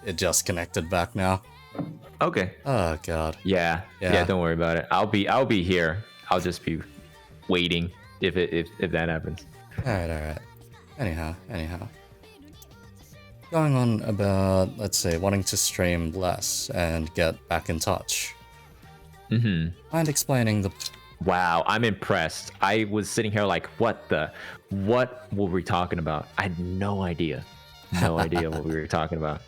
it just connected back now. Okay. Oh god. Yeah. Don't worry about it. I'll be here. I'll just be waiting if that happens. All right. Anyhow. Going on about, let's say, wanting to stream less and get back in touch. Mind explaining the... Wow, I'm impressed. I was sitting here like, what were we talking about? I had no idea. No idea what we were talking about.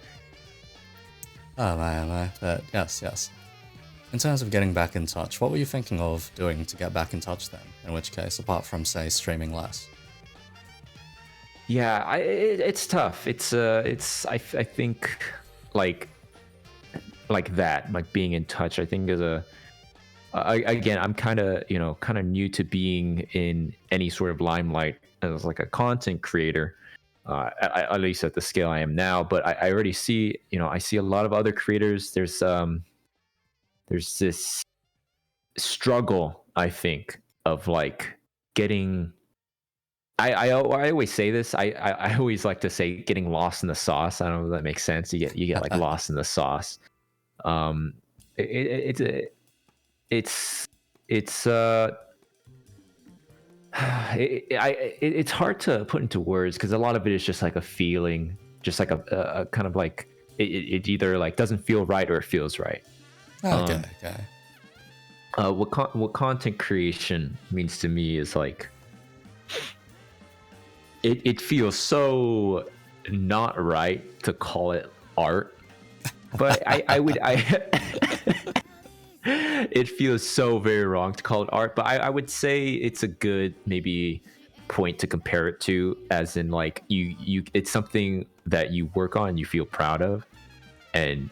Oh my. But yes. In terms of getting back in touch, what were you thinking of doing to get back in touch then? In which case, apart from, say, streaming less? Yeah, it's tough. I think like that, like being in touch, I think is again, I'm kind of new to being in any sort of limelight as like a content creator, at least at the scale I am now. But I already see, I see a lot of other creators. There's this struggle, I think, of like getting. I always say this. I always like to say getting lost in the sauce. I don't know if that makes sense. You get like lost in the sauce. It's hard to put into words because a lot of it is just like a feeling, just like a kind of like it either like doesn't feel right or it feels right. Okay. What content creation means to me is like it feels so not right to call it art, but it feels so very wrong to call it art, but I would say it's a good maybe point to compare it to, as in like you it's something that you work on and you feel proud of, and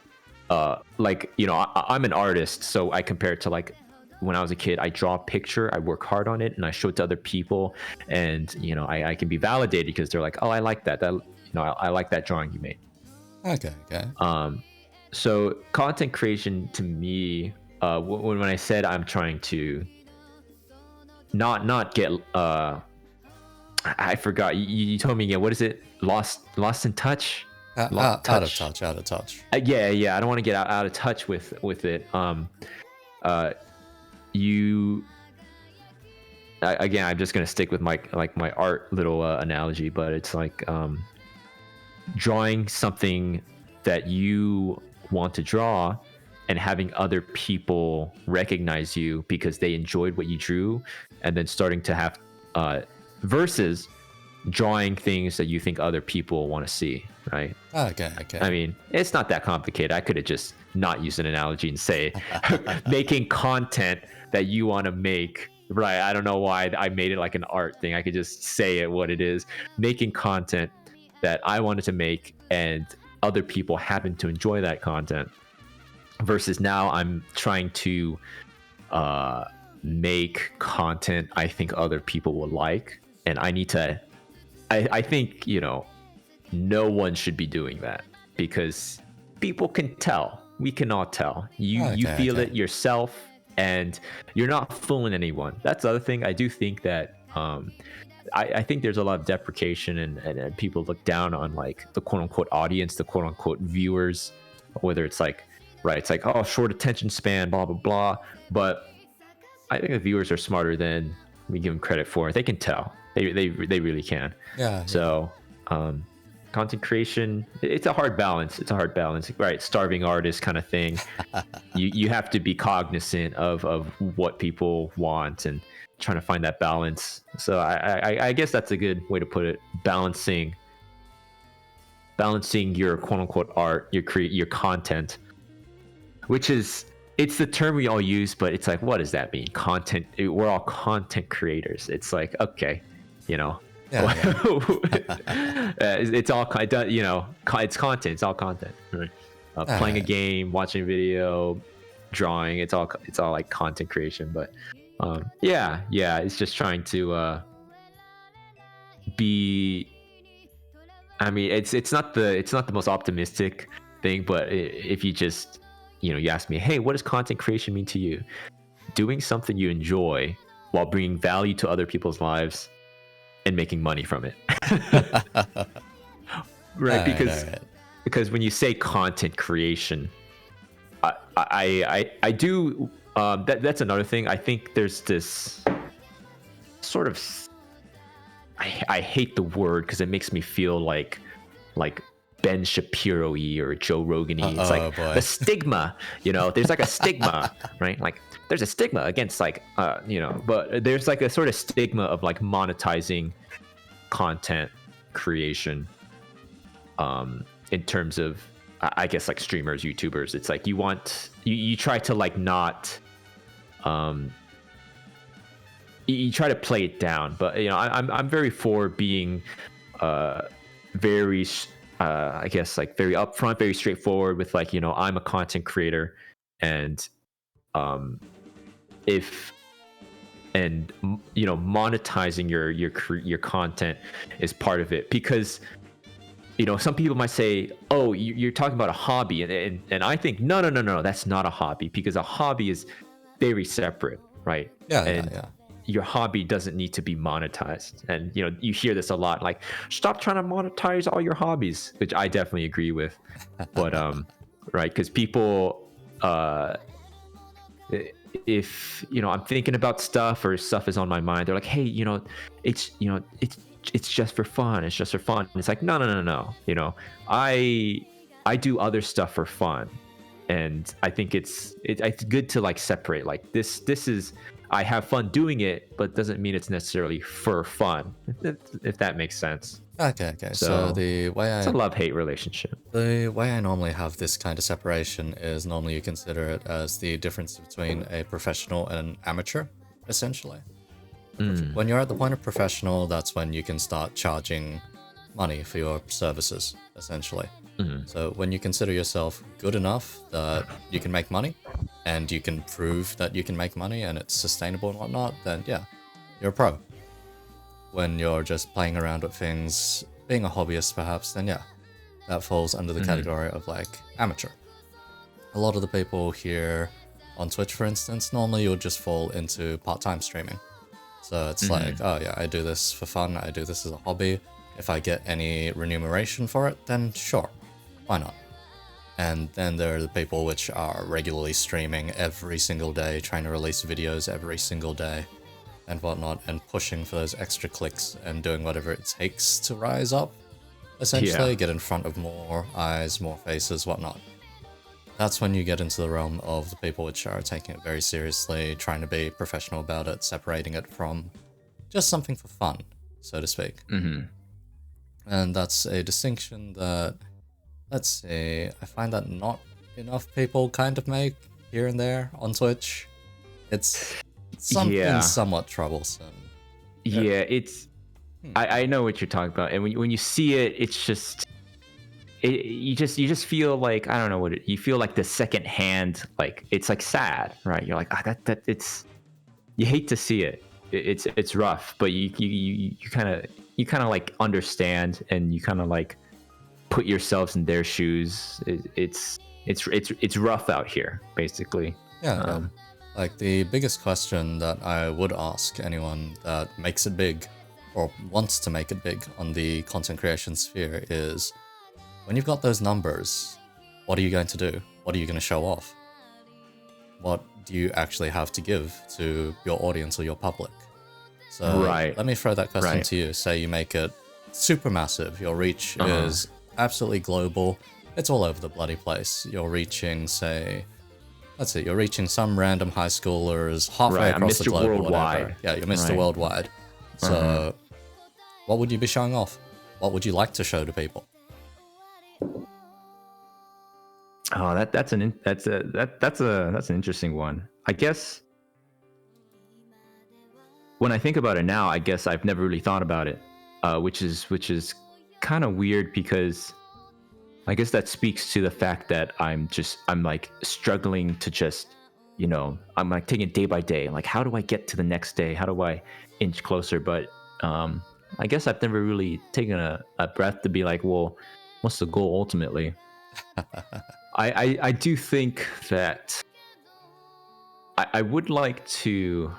like I'm an artist, so I compare it to like when I was a kid. I draw a picture, I work hard on it, and I show it to other people, and I can be validated because they're like, oh, I like that I like that drawing you made. Okay. So content creation to me, when I said I'm trying to not get I forgot, you told me again, what is it, lost in touch? Out of touch. Yeah, I don't want to get out of touch with it. Again, I'm just gonna stick with my art little analogy, but it's like drawing something that you want to draw and having other people recognize you because they enjoyed what you drew, and then starting to have versus drawing things that you think other people want to see, right? Okay. I mean, it's not that complicated. I could have just not used an analogy and say making content that you want to make, right? I don't know why I made it like an art thing. I could just say it what it is. Making content that I wanted to make and other people happen to enjoy that content, versus now I'm trying to make content I think other people will like, and I need to I think no one should be doing that because people can tell. We can all tell. You feel it yourself, and you're not fooling anyone. That's the other thing. I do think that I think there's a lot of deprecation and people look down on like the quote unquote audience, the quote unquote viewers, whether it's like, right, it's like, oh, short attention span, blah blah blah. But I think the viewers are smarter than we give them credit for. They can tell. They really can. Yeah. So content creation, it's a hard balance, right? Starving artist kind of thing. you have to be cognizant of what people want and trying to find that balance. So I guess that's a good way to put it. Balancing your quote unquote art, your content, which is, it's the term we all use, but it's like, what does that mean? Content. We're all content creators. It's like, okay, Yeah. it's all it's content. It's all content. Right? Playing a game, watching a video, drawing. It's all like content creation. But yeah, it's just trying to be. I mean, it's not the most optimistic thing, but if you just you ask me, hey, what does content creation mean to you? Doing something you enjoy while bringing value to other people's lives and making money from it. Right, because because when you say content creation, I do that's another thing. I think there's this sort of I hate the word because it makes me feel like Ben Shapiro-y or Joe Rogan-y. It's Oh like the boy. stigma, there's like a stigma, right? Like there's a stigma against like but there's like a sort of stigma of like monetizing content creation in terms of I guess like streamers, YouTubers. It's like you try to like not you try to play it down, but I'm very for being very I guess like very upfront, very straightforward with like I'm a content creator, and if monetizing your content is part of it, because some people might say, oh, you're talking about a hobby, and I think no, that's not a hobby, because a hobby is very separate, right? Yeah. And your hobby doesn't need to be monetized. And you hear this a lot, like, stop trying to monetize all your hobbies, which I definitely agree with. But right, because people if I'm thinking about stuff, or stuff is on my mind, they're like, hey, it's just for fun, it's just for fun. And it's like, no, I do other stuff for fun. And I think it's good to like separate, like this is, I have fun doing it, but doesn't mean it's necessarily for fun, if that makes sense. Okay. So it's a love-hate relationship. the way I normally have this kind of separation is normally you consider it as the difference between a professional and an amateur, essentially. When you're at the point of professional, that's when you can start charging money for your services, essentially. So when you consider yourself good enough that you can make money, and you can prove that you can make money and it's sustainable and whatnot, then yeah, you're a pro. When you're just playing around with things, being a hobbyist perhaps, then yeah, that falls under the category of like amateur. A lot of the people here on Twitch, for instance, normally you'll just fall into part-time streaming. So it's like, oh yeah, I do this for fun, I do this as a hobby. If I get any remuneration for it, then sure, why not? And then there are the people which are regularly streaming every single day, trying to release videos every single day and whatnot, and pushing for those extra clicks and doing whatever it takes to rise up, essentially, get in front of more eyes, more faces, whatnot. That's when you get into the realm of the people which are taking it very seriously, trying to be professional about it, separating it from just something for fun, so to speak. And that's a distinction that, let's see, I find that not enough people kind of make here and there on Twitch. It's something somewhat troublesome. Yeah, it's I know what you're talking about, and when you see it, it's just you just feel like, I don't know what you feel like, the second hand, like it's like sad, right? You're like, that it's, you hate to see it. It's rough, but you kind of like understand, and you kind of like put yourselves in their shoes. It's rough out here, basically. Yeah. Like the biggest question that I would ask anyone that makes it big or wants to make it big on the content creation sphere is, when you've got those numbers, what are you going to do? What are you going to show off? What do you actually have to give to your audience or your public? So let me throw that question to you. Say you make it super massive. Your reach is absolutely global. It's all over the bloody place. You're reaching, say, that's it. You're reaching some random high schoolers halfway across the globe or whatever. Yeah, you're Mr. Worldwide. So what would you be showing off? What would you like to show to people? Oh, that's an interesting one. I guess when I think about it now, I guess I've never really thought about it, which is kind of weird, because I guess that speaks to the fact that I'm like struggling to just, I'm like taking it day by day. Like, how do I get to the next day? How do I inch closer? But I guess I've never really taken a breath to be like, well, what's the goal ultimately? I do think that I would like to.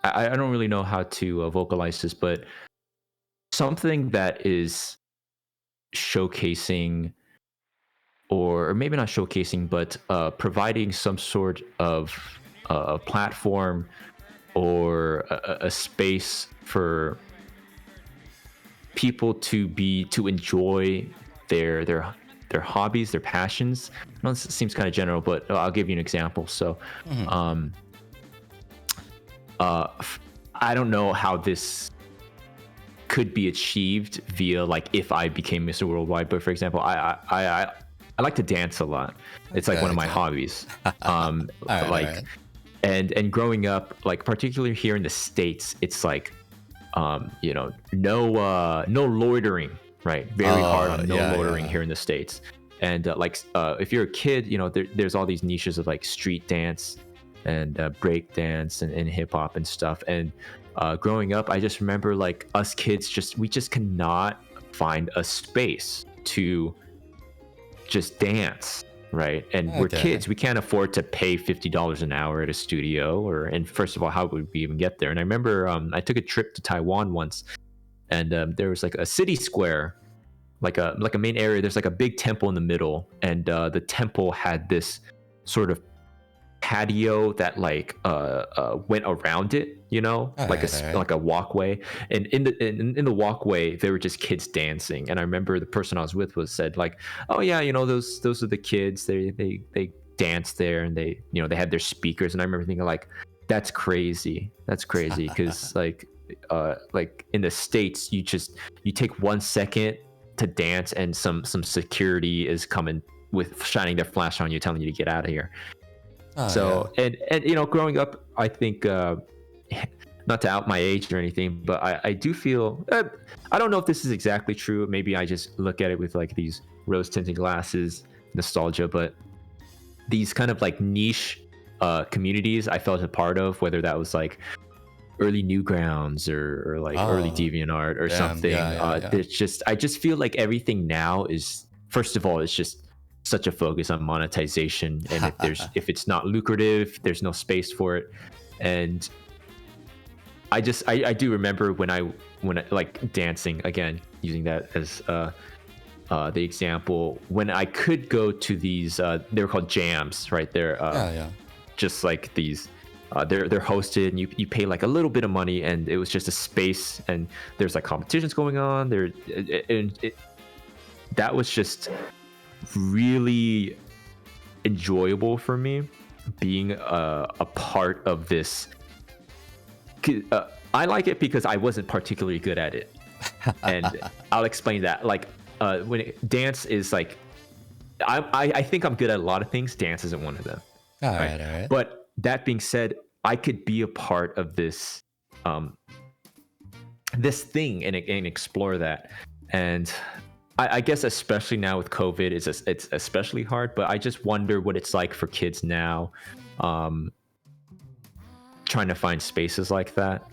I don't really know how to vocalize this, but something that is showcasing, or maybe not showcasing, but providing some sort of a platform or a space for people to enjoy their hobbies, their passions. I know this seems kind of general, but I'll give you an example. So, I don't know how this could be achieved via like if I became Mr. Worldwide, but for example, I like to dance a lot. It's like one of my hobbies. Alright. And growing up, like particularly here in the States, it's like no loitering, right? Very hard on loitering here in the States. And if you're a kid, there's all these niches of like street dance and break dance and hip hop and stuff. And growing up, I just remember like us kids we just cannot find a space to just dance, right? And we're kids, we can't afford to pay $50 an hour at a studio, and first of all, how would we even get there? And I remember I took a trip to Taiwan once, and there was like a city square, like a main area. There's like a big temple in the middle, and the temple had this sort of patio that like went around it, like a walkway, and in the walkway there were just kids dancing. And I remember the person I was with said like, oh yeah, those are the kids, they dance there, and they had their speakers. And I remember thinking like, that's crazy because like in the States, you take 1 second to dance and some security is coming with shining their flash on you, telling you to get out of here. And growing up, I think not to out my age or anything, but I do feel I don't know if this is exactly true. Maybe I just look at it with like these rose tinted glasses, nostalgia, but these kind of like niche communities I felt a part of, whether that was like early Newgrounds or like early DeviantArt or something. I just feel like everything now is, first of all, it's just such a focus on monetization, and if it's not lucrative, there's no space for it. And I do remember when I like dancing, again using that as the example, when I could go to these they were called jams, right? They're just like these they're hosted, and you pay like a little bit of money, and it was just a space, and there's like competitions going on there, and that was just really enjoyable for me, being a part of this. I like it because I wasn't particularly good at it, and I'll explain that. Like dance is like, I think I'm good at a lot of things. Dance isn't one of them. All right. But that being said, I could be a part of this this thing and explore that. And I guess especially now with COVID, it's especially hard. But I just wonder what it's like for kids now, trying to find spaces like that.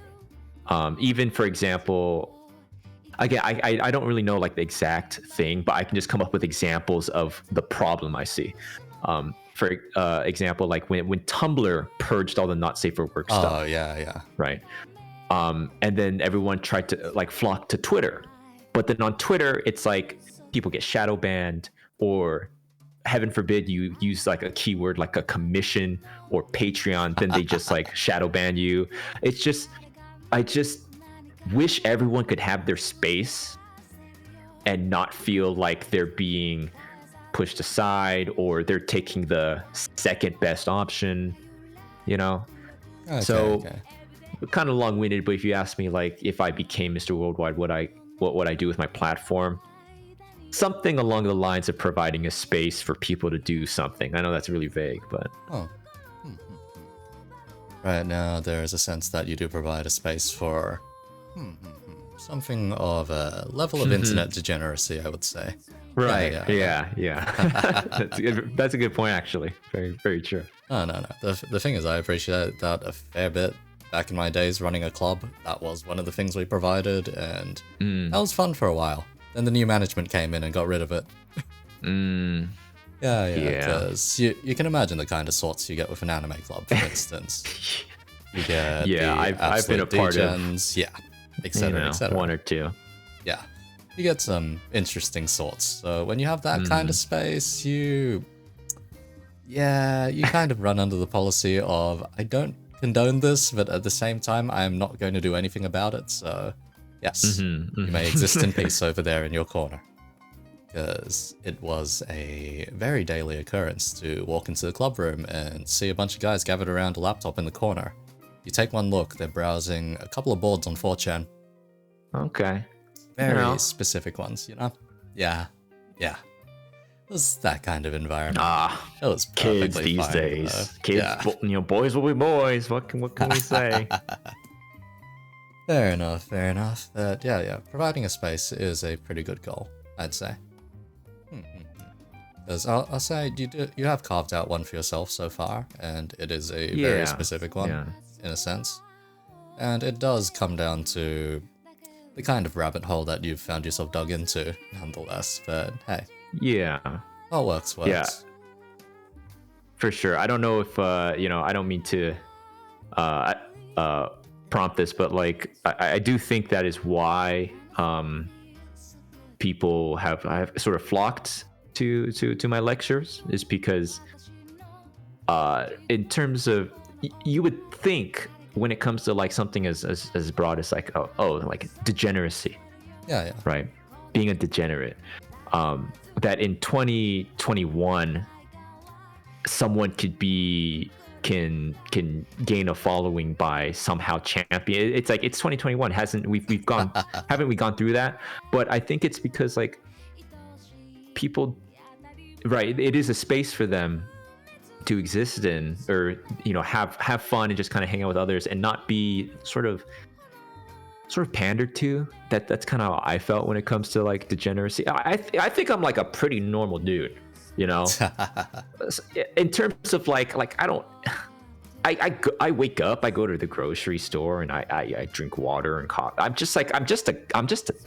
Even, for example, again, I don't really know like the exact thing, but I can just come up with examples of the problem I see. For example, like when Tumblr purged all the not safe for work stuff. Oh yeah. Right. And then everyone tried to like flock to Twitter. But then on Twitter, it's like people get shadow banned, or heaven forbid you use like a keyword like a commission or Patreon, then they just like shadow ban you. It's just, I just wish everyone could have their space and not feel like they're being pushed aside or they're taking the second best option, Okay. Kind of long-winded, but if you ask me like if I became Mr. Worldwide, what would I do with my platform? Something along the lines of providing a space for people to do something. I know that's really vague, but right now there is a sense that you do provide a space for something of a level of internet degeneracy, I would say. Right. Yeah. That's a good point, actually. Very, very true. No. The thing is, I appreciate that a fair bit. Back in my days running a club, that was one of the things we provided, and that was fun for a while. Then the new management came in and got rid of it. Yeah. Because you can imagine the kind of sorts you get with an anime club, for instance. You get I've been a part of etc. one or two. Yeah. you get some interesting sorts. So when you have that kind of space, you kind of run under the policy of, I don't condone this, but at the same time, I'm not going to do anything about it. So yes, you may exist in peace over there in your corner. Because it was a very daily occurrence to walk into the club room and see a bunch of guys gathered around a laptop in the corner. You take one look, they're browsing a couple of boards on 4chan. Okay. Very specific ones, you know? Yeah. It was that kind of environment. It was Kids perfectly these fine, days. though. Kids, boys will be boys. What can we say? Fair enough. But yeah, providing a space is a pretty good goal, I'd say. Because I'll say you have carved out one for yourself so far, and it is a very specific one, in a sense. And it does come down to the kind of rabbit hole that you've found yourself dug into, nonetheless. But hey. Yeah. What works. Yeah. For sure. I don't know if, I don't mean to prompt this, but like, I do think that is why people have sort of flocked to my lectures, is because in terms of, you would think when it comes to like something as broad as like like degeneracy, right, being a degenerate, that in 2021 someone can gain a following by somehow champion. It's like, it's 2021. Haven't we gone through that? But I think it's because like people, right, it is a space for them to exist in, or have fun and just kind of hang out with others and not be sort of pandered to. That's kind of how I felt when it comes to like degeneracy. I think I'm like a pretty normal dude, in terms of like I wake up, I go to the grocery store, and I drink water and coffee. I'm just a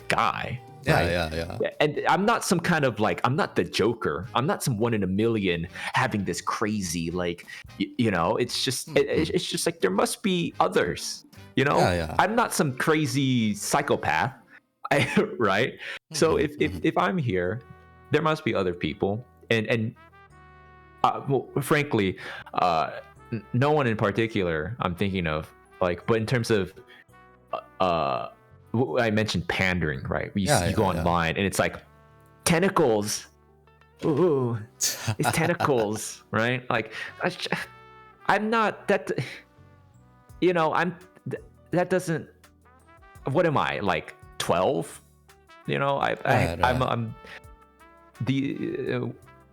guy. Yeah. And I'm not some kind of like, I'm not the Joker. I'm not some one in a million having this crazy like, it's just it's just like there must be others. I'm not some crazy psychopath, right? So if I'm here, there must be other people, and well, frankly, no one in particular I'm thinking of, like, but in terms of I mentioned pandering, right? You go online and it's like tentacles. Ooh, it's tentacles, right? Like, I'm not that. That doesn't. What am I, like 12? I'm the.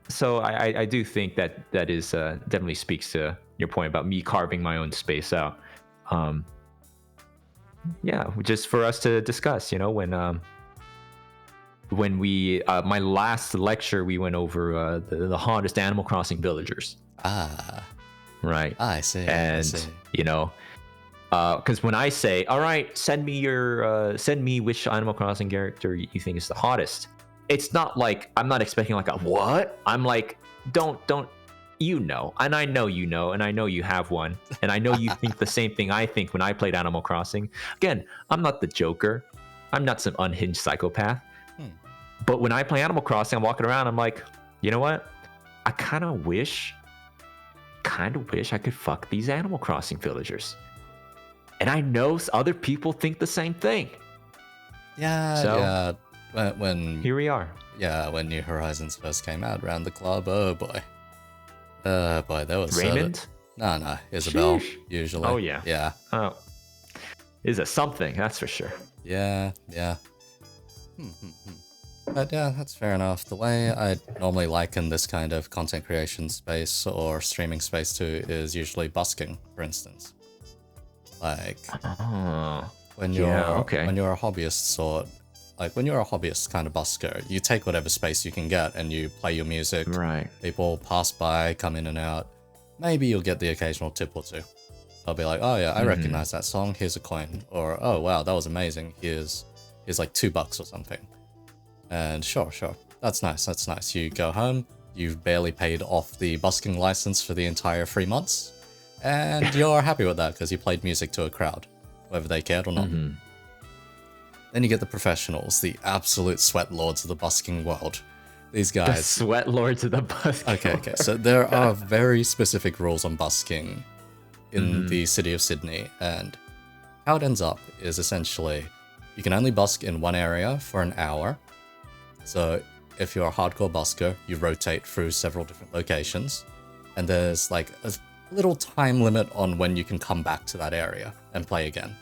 So I do think that is definitely speaks to your point about me carving my own space out. Yeah, just for us to discuss, when we my last lecture, we went over the hottest Animal Crossing villagers. Right. I see. And because when I say, all right, send me which Animal Crossing character you think is the hottest, it's not like I'm not expecting like a what. I'm like, don't. And I know and I know you have one, and I know you think the same thing I think when I played Animal Crossing. Again, I'm not the Joker. I'm not some unhinged psychopath. But when I play Animal Crossing, I'm walking around, I'm like, you know what? I kind of wish I could fuck these Animal Crossing villagers. And I know other people think the same thing. Yeah. When here we are. Yeah, when New Horizons first came out around the club, oh boy, there was Raymond. No, Isabel. Sheesh. Usually. Oh yeah. Yeah. Oh, is it something? That's for sure. Yeah. But yeah, that's fair enough. The way I normally liken this kind of content creation space or streaming space to is usually busking, for instance. Like, when you're a hobbyist sort, like when you're a hobbyist kind of busker, you take whatever space you can get and you play your music. Right. People pass by, come in and out. Maybe you'll get the occasional tip or two. They'll be like, oh yeah, I recognize that song. Here's a coin. Or, oh wow, that was amazing. Here's like $2 or something. And sure. That's nice. You go home, you've barely paid off the busking license for the entire 3 months. And you're happy with that because you played music to a crowd, whether they cared or not. Then you get the professionals, the absolute sweat lords of the busking world. These The guys. sweat lords of the busking. Okay. So there are very specific rules on busking in the city of Sydney, and how it ends up is essentially you can only busk in one area for an hour. So if you're a hardcore busker, you rotate through several different locations, and there's like a little time limit on when you can come back to that area and play again.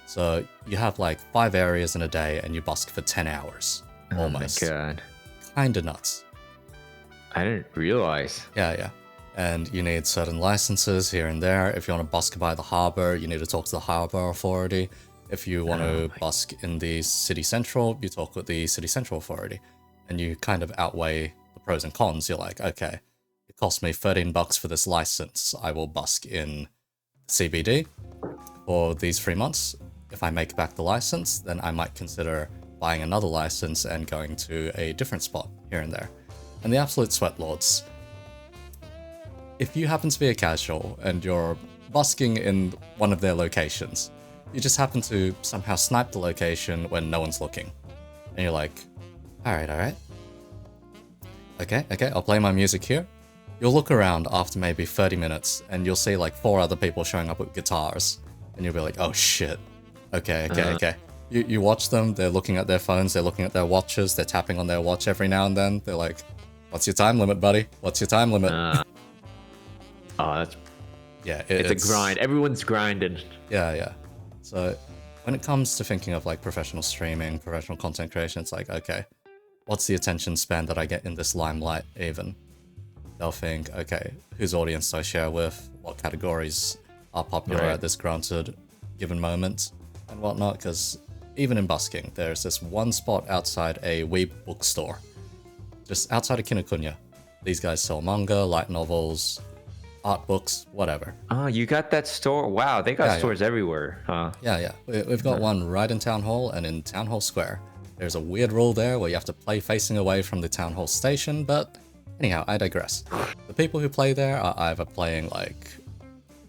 So you have like 5 areas in a day, and you busk for 10 hours. Almost. Oh my god. Kinda nuts. I didn't realize. Yeah. And you need certain licenses here and there. If you want to busk by the harbour, you need to talk to the harbour authority. If you want to busk in the city central, you talk with the city central authority. And you kind of outweigh the pros and cons. You're like, okay, it cost me $13 for this license. I will busk in CBD for these 3 months. If I make back the license, then I might consider buying another license and going to a different spot here and there. And the absolute sweat lords. If you happen to be a casual and you're busking in one of their locations, you just happen to somehow snipe the location when no one's looking. And you're like, alright. Okay, I'll play my music here. You'll look around after maybe 30 minutes and you'll see like 4 other people showing up with guitars. And you'll be like, oh shit. Okay. You watch them, they're looking at their phones, they're looking at their watches, they're tapping on their watch every now and then. They're like, what's your time limit, buddy? What's your time limit? That's... Yeah, it's a grind. Everyone's grinding. Yeah. So when it comes to thinking of like professional streaming, professional content creation, it's like, okay, what's the attention span that I get in this limelight even? They'll think, okay, whose audience do I share with? What categories are popular at this granted given moment and whatnot? Because even in busking, there's this one spot outside a weeb bookstore, just outside of Kinokuniya. These guys sell manga, light novels, art books, whatever. Oh, you got that store? Wow, they got stores everywhere, huh? Yeah. We've got one right in Town Hall and in Town Hall Square. There's a weird rule there where you have to play facing away from the Town Hall station, but anyhow, I digress. The people who play there are either playing like,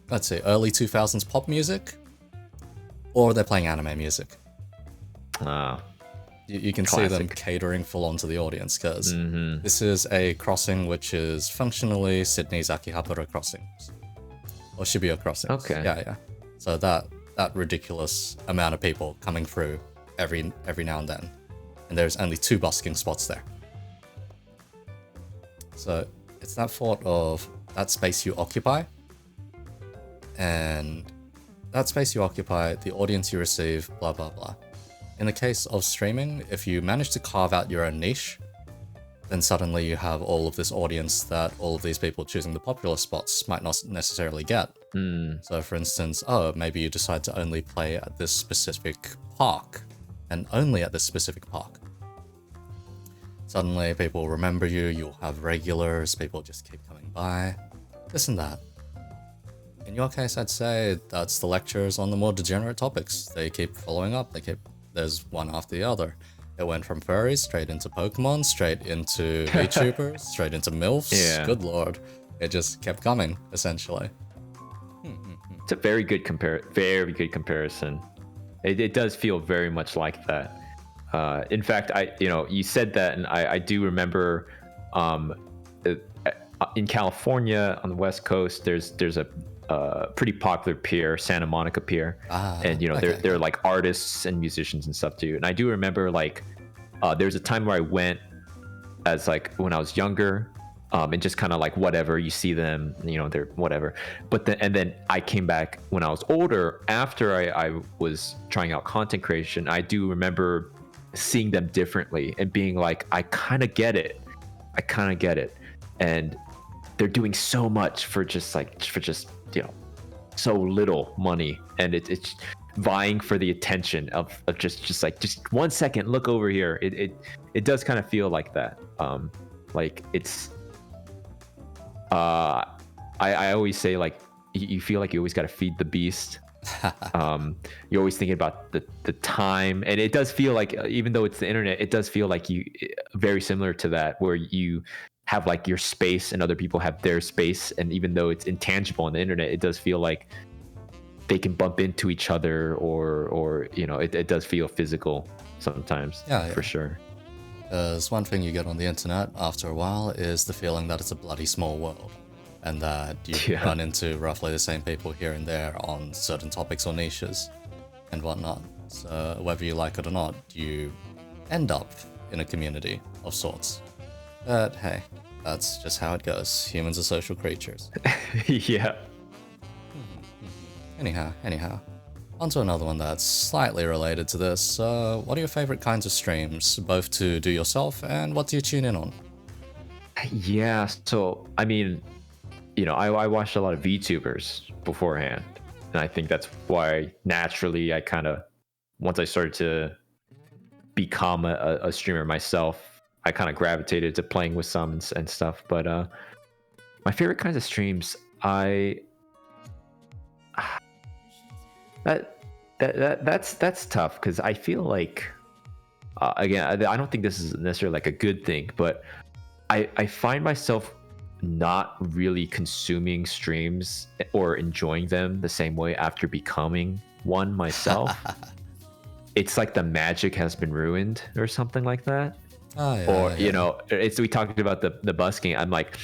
let's say, early 2000s pop music, or they're playing anime music. You can see them catering full on to the audience, because this is a crossing which is functionally Sydney's Akihabara crossings, or Shibuya crossings. Okay. Yeah. So that ridiculous amount of people coming through every now and then, and there's only 2 busking spots there. So it's that thought of that space you occupy, and that space you occupy, the audience you receive, blah blah blah. In the case of streaming, if you manage to carve out your own niche, then suddenly you have all of this audience that all of these people choosing the popular spots might not necessarily get. So for instance, maybe you decide to only play at this specific park, and only at this specific park. Suddenly people remember you, you'll have regulars, people just keep coming by, this and that. In your case, I'd say that's the lectures on the more degenerate topics. They keep following up, there's one after the other. It went from furries straight into Pokemon, straight into VTubers, straight into MILFs. Yeah. Good lord. It just kept coming, essentially. It's a very good comparison. It does feel very much like that. In fact, you said that, and I do remember in California on the West Coast, there's a pretty popular pier, Santa Monica Pier, and they're like artists and musicians and stuff too. And I do remember there's a time where I went as like when I was younger, and just kind of like whatever, you see them, they're whatever. And then I came back when I was older after I was trying out content creation. I do remember seeing them differently and being like, I kind of get it, and they're doing so much for just so little money, and it's vying for the attention of just 1 second, look over here. It does kind of feel like that. Like it's I always say, like, you feel like you always got to feed the beast. You're always thinking about the time, and it does feel like, even though it's the internet, it does feel like you very similar to that, where you have like your space and other people have their space, and even though it's intangible on the internet, it does feel like they can bump into each other, or you know, it does feel physical sometimes. Yeah. For sure. Because one thing you get on the internet after a while is the feeling that it's a bloody small world, and that you run into roughly the same people here and there on certain topics or niches and whatnot. So whether you like it or not, you end up in a community of sorts. But hey, that's just how it goes. Humans are social creatures. Yeah. Anyhow. On to another one that's slightly related to this. What are your favorite kinds of streams, both to do yourself and what do you tune in on? Yeah, so I mean, you know, I watched a lot of VTubers beforehand, and I think that's why naturally I kind of, once I started to become a streamer myself, I kind of gravitated to playing with some and stuff. But my favorite kinds of streams, that's tough, because I feel like again, I don't think this is necessarily like a good thing, but I find myself not really consuming streams or enjoying them the same way after becoming one myself. It's like the magic has been ruined or something like that. You know, we talked about the busking. I'm like,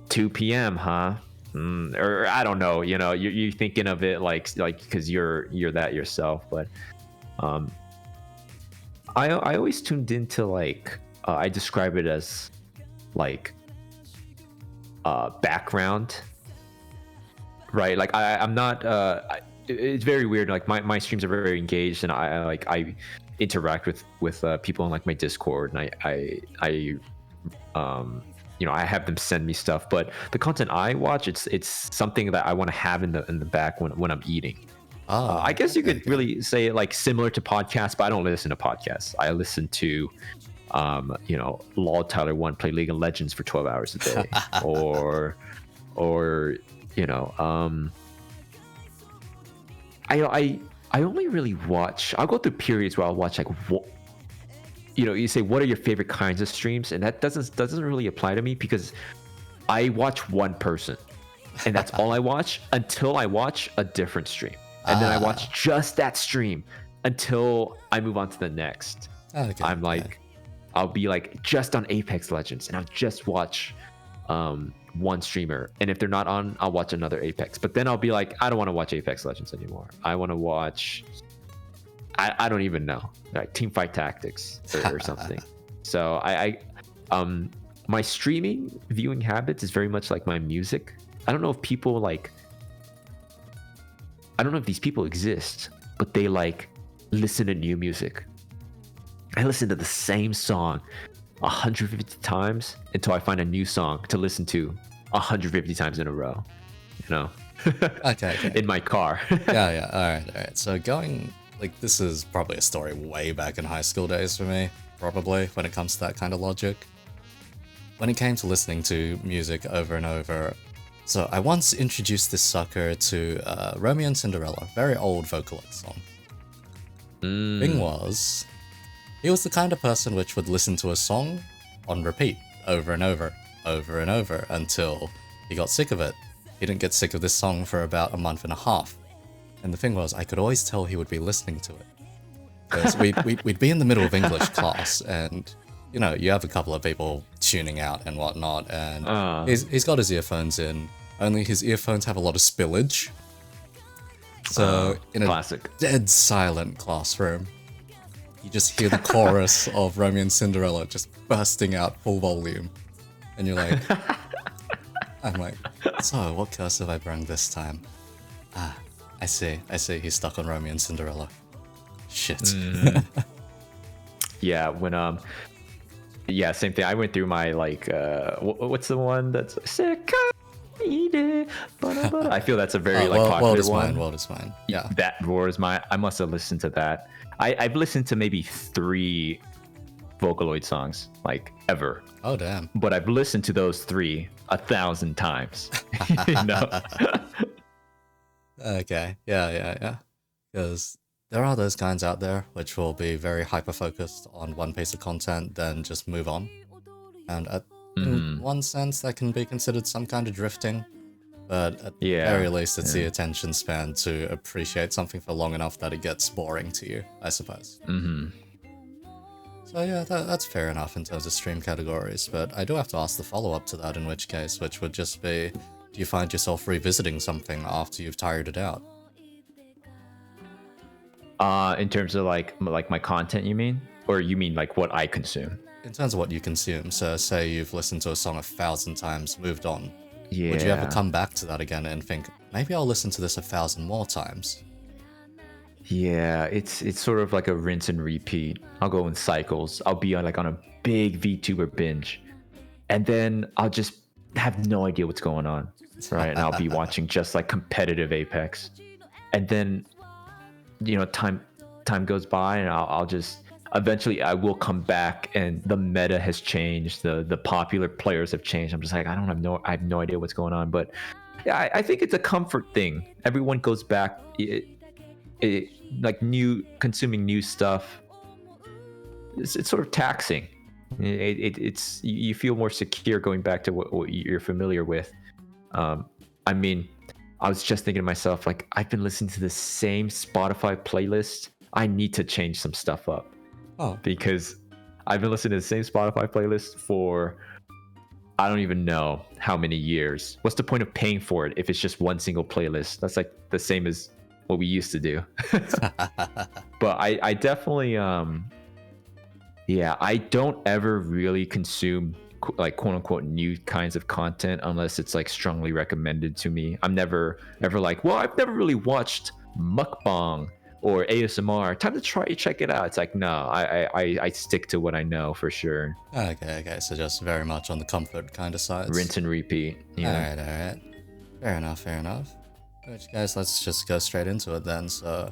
2 p.m., huh? Or I don't know, you know, you're thinking of it like because you're that yourself. But I always tuned into like I describe it as like background, right? Like I'm not it's very weird. Like my streams are very engaged, and I interact with people on like my Discord, and I you know, I have them send me stuff. But the content I watch, it's something that I want to have in the back when I'm eating. I guess you could really say it like similar to podcasts, but I don't listen to podcasts. I listen to you know, Law Tyler 1 play League of Legends for 12 hours a day, or you know, I only really watch. I'll go through periods where I'll watch like, you know, you say what are your favorite kinds of streams, and that doesn't really apply to me, because I watch one person, and that's all I watch until I watch a different stream, and then I watch just that stream until I move on to the next. I'm like, I'll be like just on Apex Legends, and I'll just watch one streamer, and if they're not on, I'll watch another Apex. But then I'll be like, I don't want to watch Apex Legends anymore. I want to watch, I don't even know, like Teamfight Tactics or something. So my streaming viewing habits is very much like my music. I don't know if people like, I don't know if these people exist, but they like listen to new music. I listen to the same song 150 times until I find a new song to listen to 150 times in a row, you know. Okay. In my car. yeah. All right. So going, like, this is probably a story way back in high school days for me, probably, when it comes to that kind of logic. When it came to listening to music over and over, so I once introduced this sucker to Romeo and Cinderella, very old Vocaloid song. Thing was, he was the kind of person which would listen to a song on repeat over and over until he got sick of it. He didn't get sick of this song for about a month and a half. And the thing was, I could always tell he would be listening to it. Because we'd be in the middle of English class, and, you know, you have a couple of people tuning out and whatnot, and he's got his earphones in, only his earphones have a lot of spillage. So, in a classic dead silent classroom, you just hear the chorus of Romeo and Cinderella just bursting out full volume. And you're like, I'm like, so what curse have I brung this time? I see, he's stuck on Romeo and Cinderella. Shit. Yeah, when yeah, same thing. I went through my like what's the one that's sick? I feel that's a very like popular one. World is mine. Yeah. That World is mine. I must have listened to that. I've listened to maybe 3 Vocaloid songs, like, ever. Oh, damn. But I've listened to those 3 1,000 times. You know? Okay. Yeah. Because there are those kinds out there which will be very hyper-focused on one piece of content, then just move on. And in one sense, that can be considered some kind of drifting. But at the very least, it's the attention span to appreciate something for long enough that it gets boring to you, I suppose. So yeah, that's fair enough in terms of stream categories, but I do have to ask the follow-up to that, in which case, which would just be, do you find yourself revisiting something after you've tired it out? In terms of like my content, you mean? Or you mean like what I consume? In terms of what you consume, so say you've listened to a song 1,000 times, moved on. Yeah. Would you ever come back to that again and think, maybe I'll listen to this 1,000 more times? Yeah, it's sort of like a rinse and repeat. I'll go in cycles. I'll be on a big VTuber binge, and then I'll just have no idea what's going on, right? And I'll be watching just like competitive Apex, and then time goes by, and I'll just eventually I will come back, and the meta has changed. The popular players have changed. I'm just like I have no idea what's going on, but yeah, I think it's a comfort thing. Everyone goes back. Like consuming new stuff, it's sort of taxing. It's you feel more secure going back to what you're familiar with. I mean, I was just thinking to myself, like, I've been listening to the same Spotify playlist. I need to change some stuff up. Because I've been listening to the same Spotify playlist for I don't even know how many years. What's the point of paying for it if it's just one single playlist? That's like the same as what we used to do. But I definitely I don't ever really consume like quote unquote new kinds of content unless it's like strongly recommended to me. I'm never ever like, well, I've never really watched mukbang or ASMR, time to check it out. It's like, no, I stick to what I know for sure. Okay, so just very much on the comfort kind of side. Rinse and repeat. Yeah. Alright. Fair enough. Alright, guys, let's just go straight into it then. So,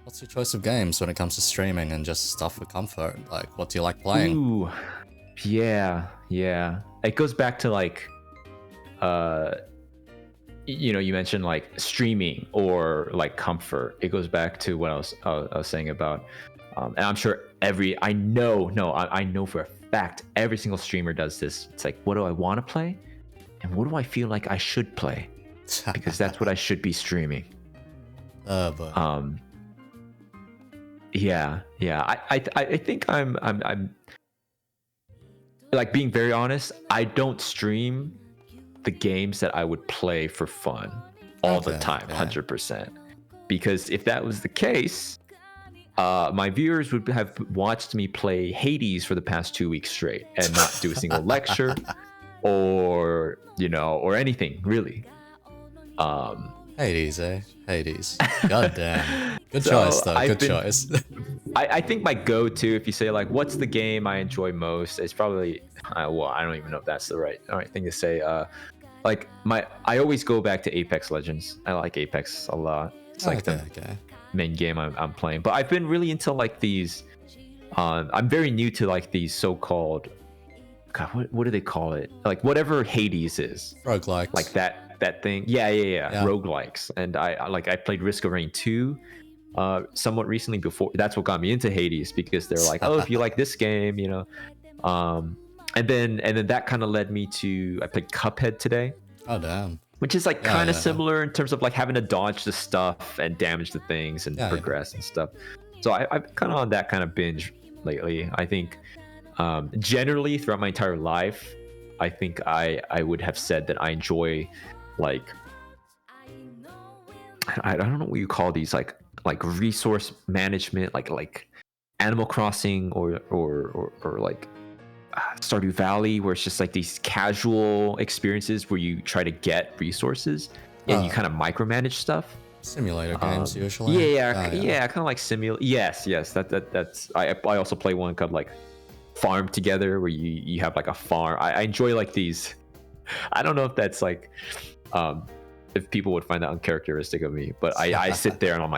what's your choice of games when it comes to streaming and just stuff for comfort? Like, what do you like playing? Ooh, yeah. It goes back to like, you mentioned like streaming or like comfort. It goes back to what I was saying about, and I'm sure I know for a fact every single streamer does this. It's like, what do I want to play, and what do I feel like I should play? Because that's what I should be streaming. But I think I'm like, being very honest, I don't stream the games that I would play for fun all the time, 100%. Because if that was the case, my viewers would have watched me play Hades for the past 2 weeks straight and not do a single lecture or anything really. Hades. God damn. Good choice, though. Good choice. I think my go-to, if you say like, what's the game I enjoy most, is probably, I don't even know if that's the right thing to say. I always go back to Apex Legends. I like Apex a lot. It's like the main game I'm playing. But I've been really into like these. I'm very new to like these so-called. God, what do they call it? Like whatever Hades is. Roguelikes. Like that thing. Yeah. Roguelikes. And I played Risk of Rain 2 somewhat recently. Before that's what got me into Hades, because they're like, oh, if you like this game, and then that kind of led me to, I played Cuphead today. Oh damn. Which is like kind of similar in terms of like having to dodge the stuff and damage the things and progress and stuff. So I'm kind of on that kind of binge lately. I think generally throughout my entire life, I think I would have said that I enjoy like, I don't know what you call these, like resource management, like Animal Crossing or like Stardew Valley, where it's just like these casual experiences where you try to get resources and you kind of micromanage stuff. Simulator games usually. Kind of like Yes. That's. I also play one called like Farm Together, where you have like a farm. I enjoy like these. I don't know if that's like, if people would find that uncharacteristic of me, but I sit there and I'm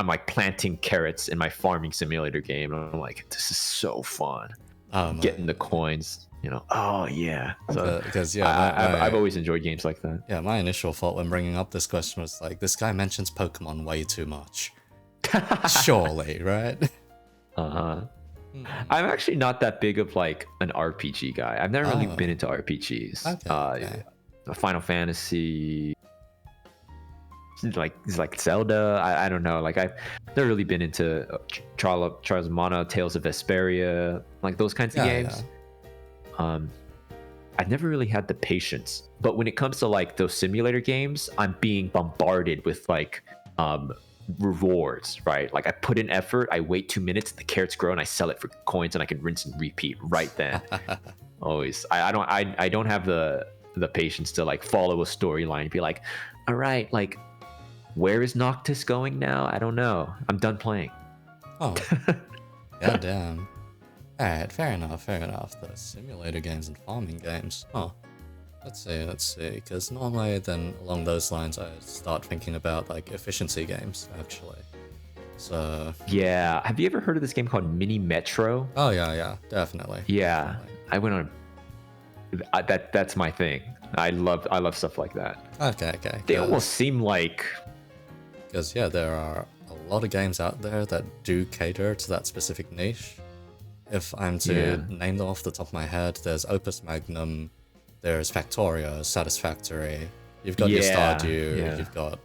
like planting carrots in my farming simulator game, and I'm like, this is so fun. Getting the coins, Oh yeah. So because I've always enjoyed games like that. Yeah, my initial thought when bringing up this question was like, this guy mentions Pokemon way too much. Surely, right? I'm actually not that big of like an RPG guy. I've never really been into RPGs. Final Fantasy, It's like Zelda. I don't know. Like I've never really been into Trials of Mana, Tales of Vesperia, like those kinds of games. I've never really had the patience. But when it comes to like those simulator games, I'm being bombarded with like rewards, right? Like I put in effort, I wait 2 minutes, the carrots grow, and I sell it for coins, and I can rinse and repeat right then. Always. I don't have the patience to like follow a storyline and be like, all right, like where is Noctis going now? I don't know. I'm done playing. Oh, goddamn. Alright, fair enough. The simulator games and farming games. Oh, let's see. Because normally, then along those lines, I start thinking about like efficiency games, actually. So. Yeah. Have you ever heard of this game called Mini Metro? Oh yeah, definitely. Yeah, definitely. I went on. That's my thing. I love stuff like that. Okay. They almost seem like. Because yeah, there are a lot of games out there that do cater to that specific niche. If I'm to name them off the top of my head, there's Opus Magnum, there's Factorio, Satisfactory, you've got your Stardew, you've got,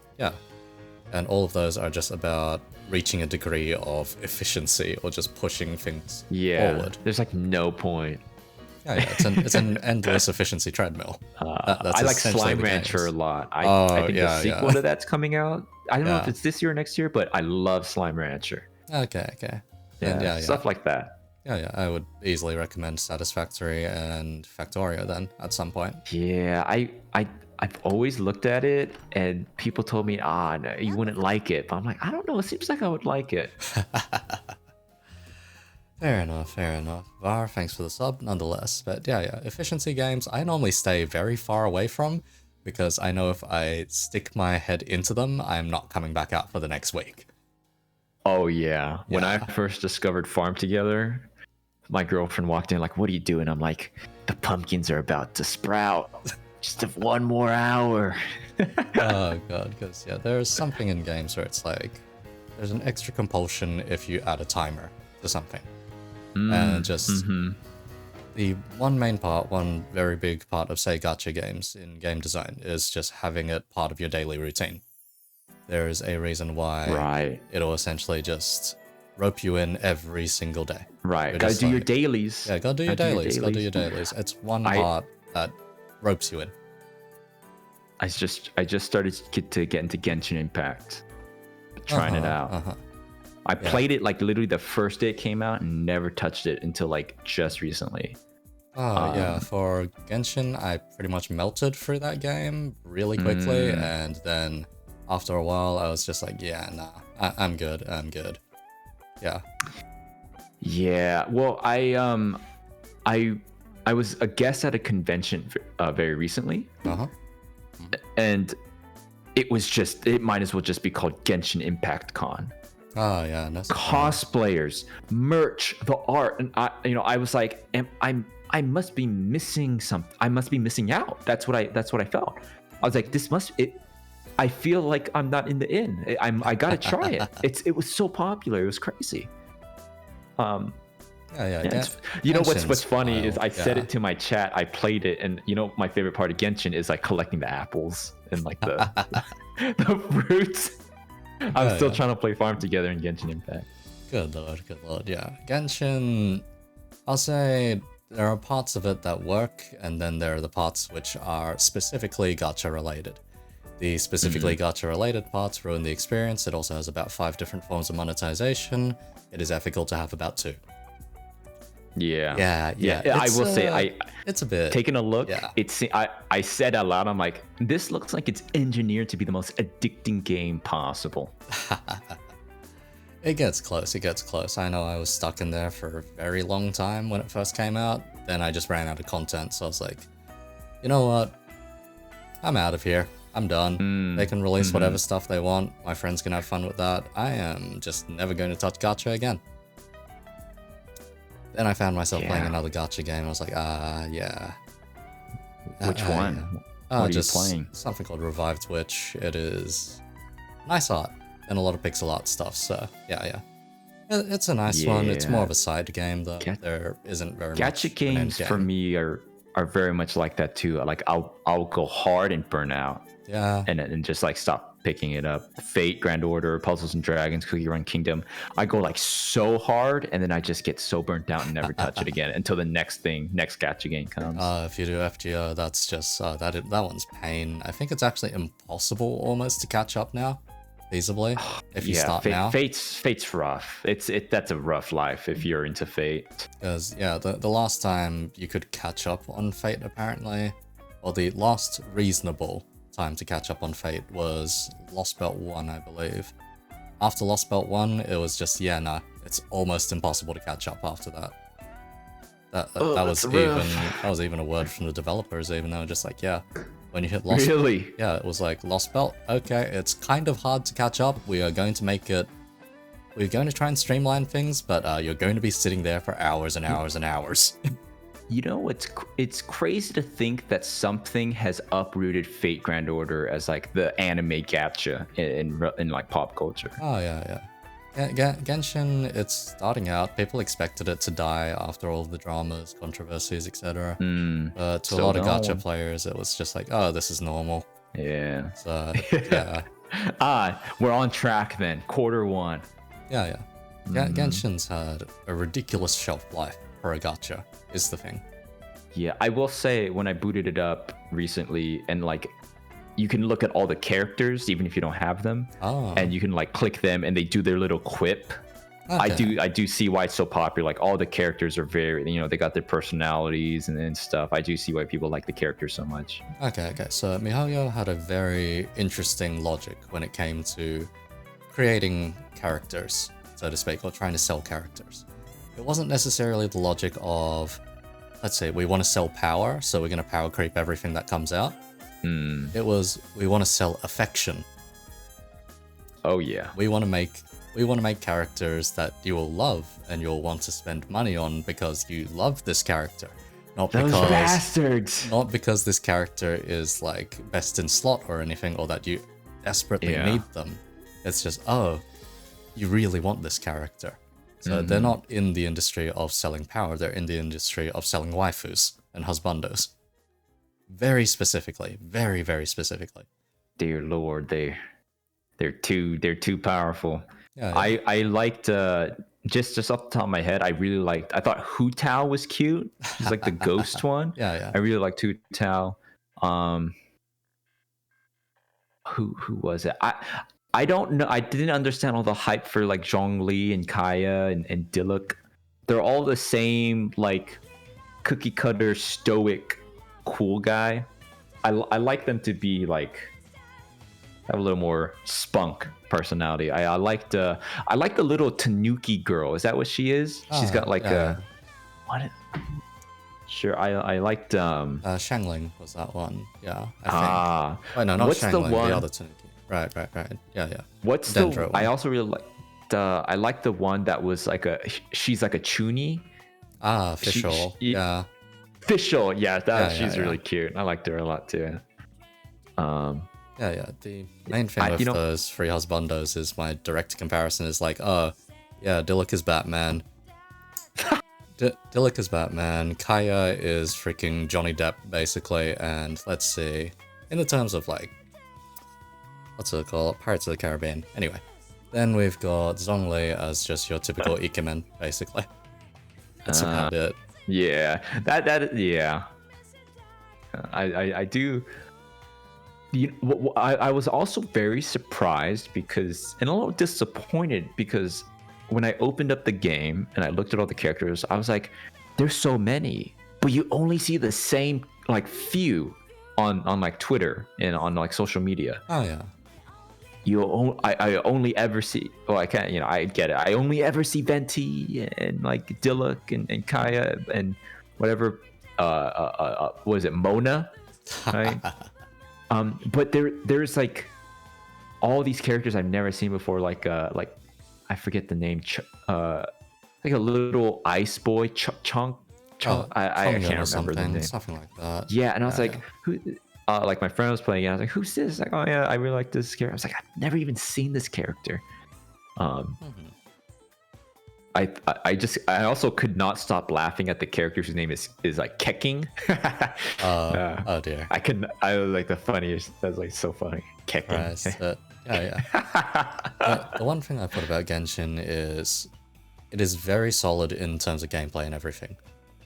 and all of those are just about reaching a degree of efficiency or just pushing things forward. There's like no point. Yeah, it's an endless efficiency treadmill. I like Slime Rancher a lot. I think the sequel to that's coming out. I don't know if it's this year or next year, but I love Slime Rancher. Okay. Yeah, stuff like that. Yeah, I would easily recommend Satisfactory and Factorio then at some point. Yeah, I've always looked at it and people told me, no, you wouldn't like it. But I'm like, I don't know. It seems like I would like it. Fair enough. Var, thanks for the sub nonetheless. But yeah, efficiency games I normally stay very far away from because I know if I stick my head into them, I'm not coming back out for the next week. Oh yeah. When I first discovered Farm Together, my girlfriend walked in like, what are you doing? I'm like, the pumpkins are about to sprout. Just have 1 more hour. Oh god, because there's something in games where it's like there's an extra compulsion if you add a timer to something. And just the one very big part of, say, gacha games in game design is just having it part of your daily routine. There is a reason why it'll essentially just rope you in every single day. Right, gotta do your dailies. Yeah, gotta do your dailies. It's one part that ropes you in. I just started to get into Genshin Impact, trying it out. I played it like literally the first day it came out and never touched it until like just recently. For Genshin, I pretty much melted through that game really quickly, and then after a while, I was just like, I'm good. Yeah. Well, I was a guest at a convention very recently, and it might as well just be called Genshin Impact Con. Oh yeah, cosplayers, merch, the art, and I was like, I must be missing something. I must be missing out. That's what I felt. I was like, I feel like I'm not in the inn. I gotta try it. It was so popular. It was crazy. What's funny is I said it to my chat. I played it, and my favorite part of Genshin is like collecting the apples and like the the fruits. I'm still trying to play Farm Together in Genshin Impact. Good lord, yeah. Genshin, I'll say there are parts of it that work, and then there are the parts which are specifically gacha related. The specifically gacha related parts ruin the experience. It also has about 5 different forms of monetization. It is ethical to have about 2. Yeah. I will say, it's a bit taking a look. Yeah. I said out loud, I'm like, this looks like it's engineered to be the most addicting game possible. It gets close. I know I was stuck in there for a very long time when it first came out. Then I just ran out of content, so I was like, you know what? I'm out of here. I'm done. They can release whatever stuff they want. My friends can have fun with that. I am just never going to touch gacha again. Then I found myself playing another gacha game. I was like, Which one? What are you playing? Something called Revived Witch. It is nice art and a lot of pixel art stuff. So yeah. It's a nice one. It's more of a side game though. There isn't very much. Gacha games for me are very much like that too. Like I'll go hard and burn out. Yeah. And just like stop picking it up. Fate, Grand Order, Puzzles and Dragons, Cookie Run Kingdom. I go like so hard, and then I just get so burnt out and never touch it again until the next gacha game comes. If you do FGO, that's just that one's pain. I think it's actually impossible almost to catch up now, feasibly, if you start now. Fate's rough. That's a rough life if you're into Fate. Because the last time you could catch up on Fate, apparently, or the last reasonable time to catch up on Fate was Lost Belt 1, I believe. After Lost Belt 1, it was just, it's almost impossible to catch up after that. That was even a word from the developers, even though just like, when you hit Lost... Really? Yeah, it was like, Lost Belt, okay, it's kind of hard to catch up. We're going to try and streamline things, but you're going to be sitting there for hours and hours and hours. You know, it's crazy to think that something has uprooted Fate Grand Order as like the anime gacha in like pop culture. Oh yeah. Genshin, it's starting out. People expected it to die after all the dramas, controversies, etc. But to a lot of gacha players, it was just like, oh, this is normal. Yeah. So yeah. We're on track then. Quarter 1. Yeah. Genshin's had a ridiculous shelf life for a gacha, is the thing. Yeah, I will say when I booted it up recently, and like you can look at all the characters even if you don't have them, and you can like click them and they do their little quip. Okay. I do see why it's so popular. Like all the characters are very, they got their personalities and stuff. I do see why people like the characters so much. Okay. So miHoYo had a very interesting logic when it came to creating characters, so to speak, or trying to sell characters. It wasn't necessarily the logic of, let's say, we want to sell power, so we're going to power creep everything that comes out. It was, we want to sell affection. Oh yeah. We want to make characters that you will love and you'll want to spend money on because you love this character. Not because this character is like best in slot or anything, or that you desperately need them. It's just, you really want this character. So they're not in the industry of selling power, they're in the industry of selling waifus and husbandos. Very specifically, very, very specifically. Dear Lord, they're too powerful. Yeah. I liked just off the top of my head, I thought Hu Tao was cute. He's like the ghost one. Yeah. I really liked Hu Tao. Who was it? I don't know. I didn't understand all the hype for like Zhongli and Kaya and Diluc. They're all the same, like cookie cutter, stoic, cool guy. I like them to be like have a little more spunk personality. I like the little Tanuki girl. Is that what she is? She's got like what? Sure, I liked Shangling was that one. Yeah. I think. Wait, no, not what's Shangling, the one? The other Tanuki. Right. Yeah. What's Dendro the? I also really like I like the one that was like she's like a chuny. Fischl. Yeah. Fischl, she's really cute. I liked her a lot too. Yeah. The main thing with those three husbandos is my direct comparison is like, Diluc is Batman. Diluc is Batman. Kaya is freaking Johnny Depp, basically. And let's see, in the terms of like, what's it called? Pirates of the Caribbean. Anyway, then we've got Zhongli as just your typical Ikemen, basically. That's about it. Yeah, I do. I was also very surprised because, and a little disappointed because when I opened up the game and I looked at all the characters, I was like, there's so many, but you only see the same like few on like Twitter and on like social media. Oh yeah. I only ever see. Well, I can't. I get it. I only ever see Venti and like Diluc and Kaya and whatever. What is it, Mona? Right. But there's like all these characters I've never seen before. Like I forget the name. Like a little ice boy, Chunk. I can't remember the name. Something like that. Yeah, and I was like, who? Like my friend was playing it. I was like, who's this? Like, oh yeah, I really like this character. I was like, I've never even seen this character. I also could not stop laughing at the character whose name is like Kecking. Oh dear. I was like the funniest. That's like so funny. Kecking. Right, Yeah, yeah. The one thing I put about Genshin is it is very solid in terms of gameplay and everything.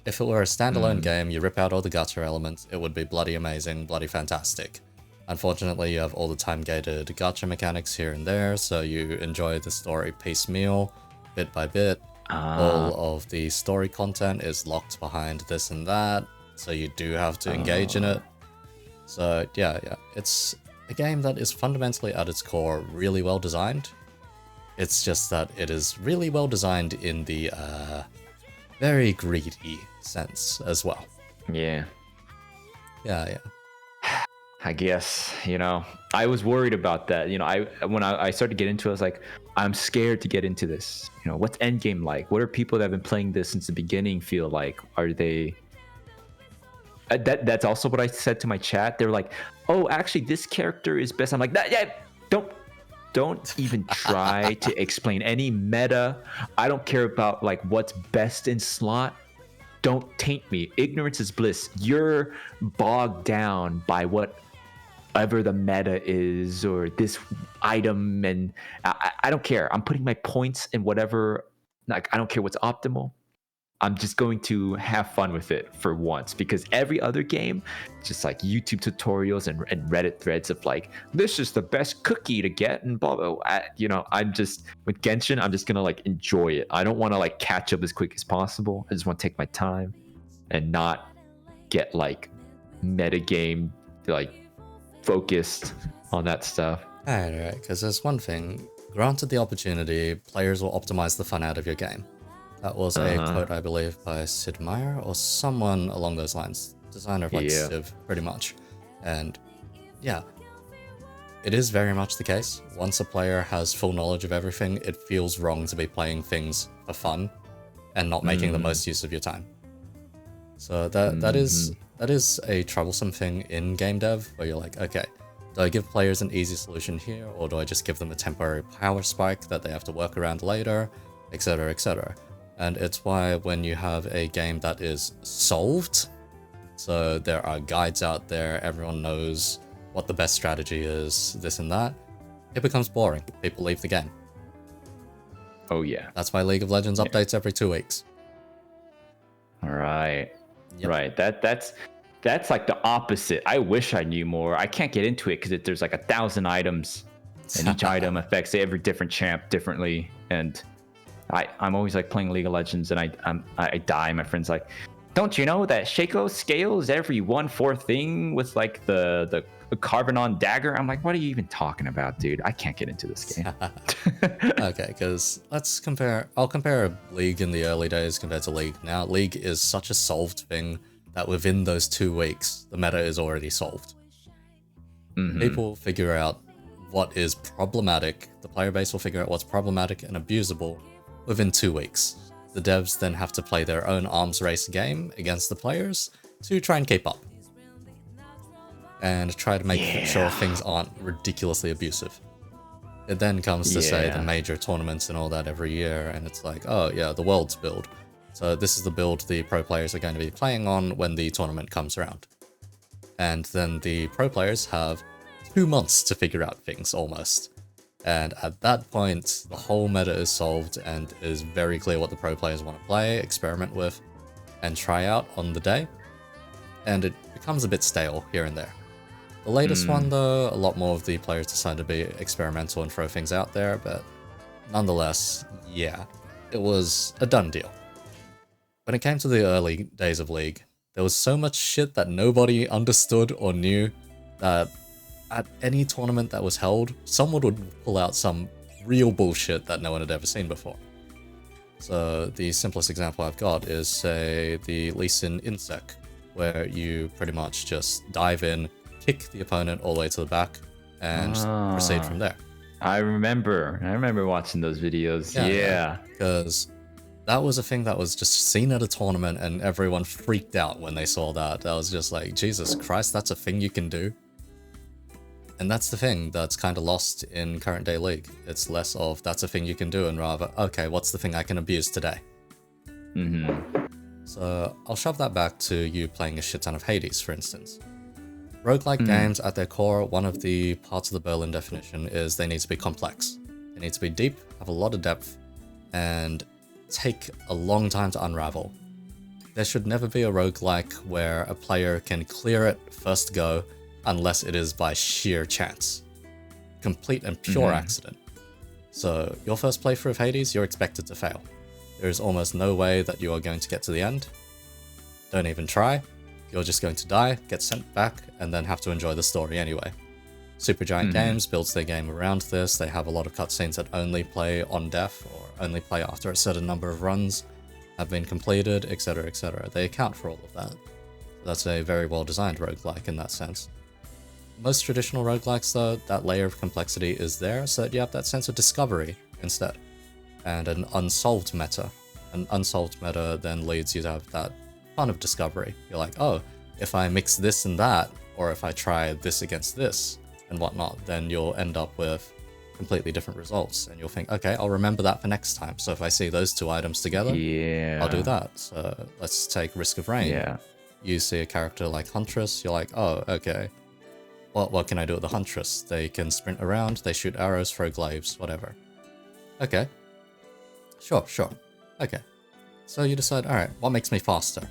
If it were a standalone game, you rip out all the gacha elements, it would be bloody amazing, bloody fantastic. Unfortunately, you have all the time-gated gacha mechanics here and there, so you enjoy the story piecemeal, bit by bit. All of the story content is locked behind this and that, so you do have to engage in it. So yeah, it's a game that is fundamentally at its core really well designed. It's just that it is really well designed in the very greedy sense as well. Yeah. Yeah. I guess, I was worried about that. When I started to get into it, I was like, I'm scared to get into this. What's endgame like? What are people that have been playing this since the beginning feel like? Are they... That's also what I said to my chat. They were like, oh, actually, this character is best. I'm like, yeah, don't even try to explain any meta. I don't care about like what's best in slot. Don't taint me. Ignorance is bliss. You're bogged down by whatever the meta is or this item, and I don't care. I'm putting my points in whatever. Like, I don't care what's optimal. I'm just going to have fun with it for once, because every other game, just like YouTube tutorials and Reddit threads of like, this is the best cookie to get and blah, blah, blah. I'm just, with Genshin, I'm just going to like enjoy it. I don't want to like catch up as quick as possible. I just want to take my time and not get like metagame, like focused on that stuff. Alright, because there's one thing. Granted the opportunity, players will optimize the fun out of your game. That was a quote, I believe, by Sid Meier or someone along those lines. Designer of like Civ, pretty much. And yeah, it is very much the case. Once a player has full knowledge of everything, it feels wrong to be playing things for fun and not making the most use of your time. So that is a troublesome thing in game dev, where you're like, okay, do I give players an easy solution here, or do I just give them a temporary power spike that they have to work around later, etc., etc. And it's why when you have a game that is solved, so there are guides out there, everyone knows what the best strategy is, this and that, it becomes boring. People leave the game. Oh yeah. That's why League of Legends updates every 2 weeks. All right. Yep. Right. That's like the opposite. I wish I knew more. I can't get into it because there's like 1,000 items, and each item affects every different champ differently. And I'm always like playing League of Legends, and I die. My friend's like, don't you know that Shaco scales every 1/4 thing with like the Carbonon dagger? I'm like, what are you even talking about, dude? I can't get into this game. Okay, because I'll compare League in the early days compared to League now. League is such a solved thing that within those 2 weeks, the meta is already solved. People figure out what is problematic. The player base will figure out what's problematic and abusable within 2 weeks. The devs then have to play their own arms race game against the players to try and keep up. And try to make sure things aren't ridiculously abusive. It then comes to say the major tournaments and all that every year, and it's like, oh yeah, the world's build. So this is the build the pro players are going to be playing on when the tournament comes around. And then the pro players have 2 months to figure out things, almost. And at that point, the whole meta is solved and it is very clear what the pro players want to play, experiment with, and try out on the day. And it becomes a bit stale here and there. The latest one, though, a lot more of the players decide to be experimental and throw things out there, but nonetheless, yeah, it was a done deal. When it came to the early days of League, there was so much shit that nobody understood or knew that at any tournament that was held, someone would pull out some real bullshit that no one had ever seen before. So the simplest example I've got is, say, the Lee Sin Insec, where you pretty much just dive in, kick the opponent all the way to the back, and proceed from there. I remember watching those videos. Yeah. Because that was a thing that was just seen at a tournament, and everyone freaked out when they saw that. I was just like, Jesus Christ, that's a thing you can do? And that's the thing that's kind of lost in current day League. It's less of, that's a thing you can do, and rather, okay, what's the thing I can abuse today? So I'll shove that back to you playing a shit ton of Hades, for instance. Roguelike games, at their core, one of the parts of the Berlin definition is they need to be complex. They need to be deep, have a lot of depth, and take a long time to unravel. There should never be a roguelike where a player can clear it first go unless it is by sheer chance. Complete and pure accident. So your first playthrough of Hades, you're expected to fail. There is almost no way that you are going to get to the end. Don't even try. You're just going to die, get sent back, and then have to enjoy the story anyway. Supergiant Games builds their game around this. They have a lot of cutscenes that only play on death or only play after a certain number of runs have been completed, etc, etc. They account for all of that. That's a very well designed roguelike in that sense. Most traditional roguelikes though, that layer of complexity is there so that you have that sense of discovery instead. And an unsolved meta. An unsolved meta then leads you to have that fun of discovery. You're like, oh, if I mix this and that, or if I try this against this and whatnot, then you'll end up with completely different results. And you'll think, okay, I'll remember that for next time. So if I see those two items together, I'll do that. So let's take Risk of Rain. Yeah. You see a character like Huntress, you're like, oh, okay. What can I do with the Huntress? They can sprint around, they shoot arrows, throw glaives, whatever. Okay. Sure. Okay. So you decide, alright, what makes me faster?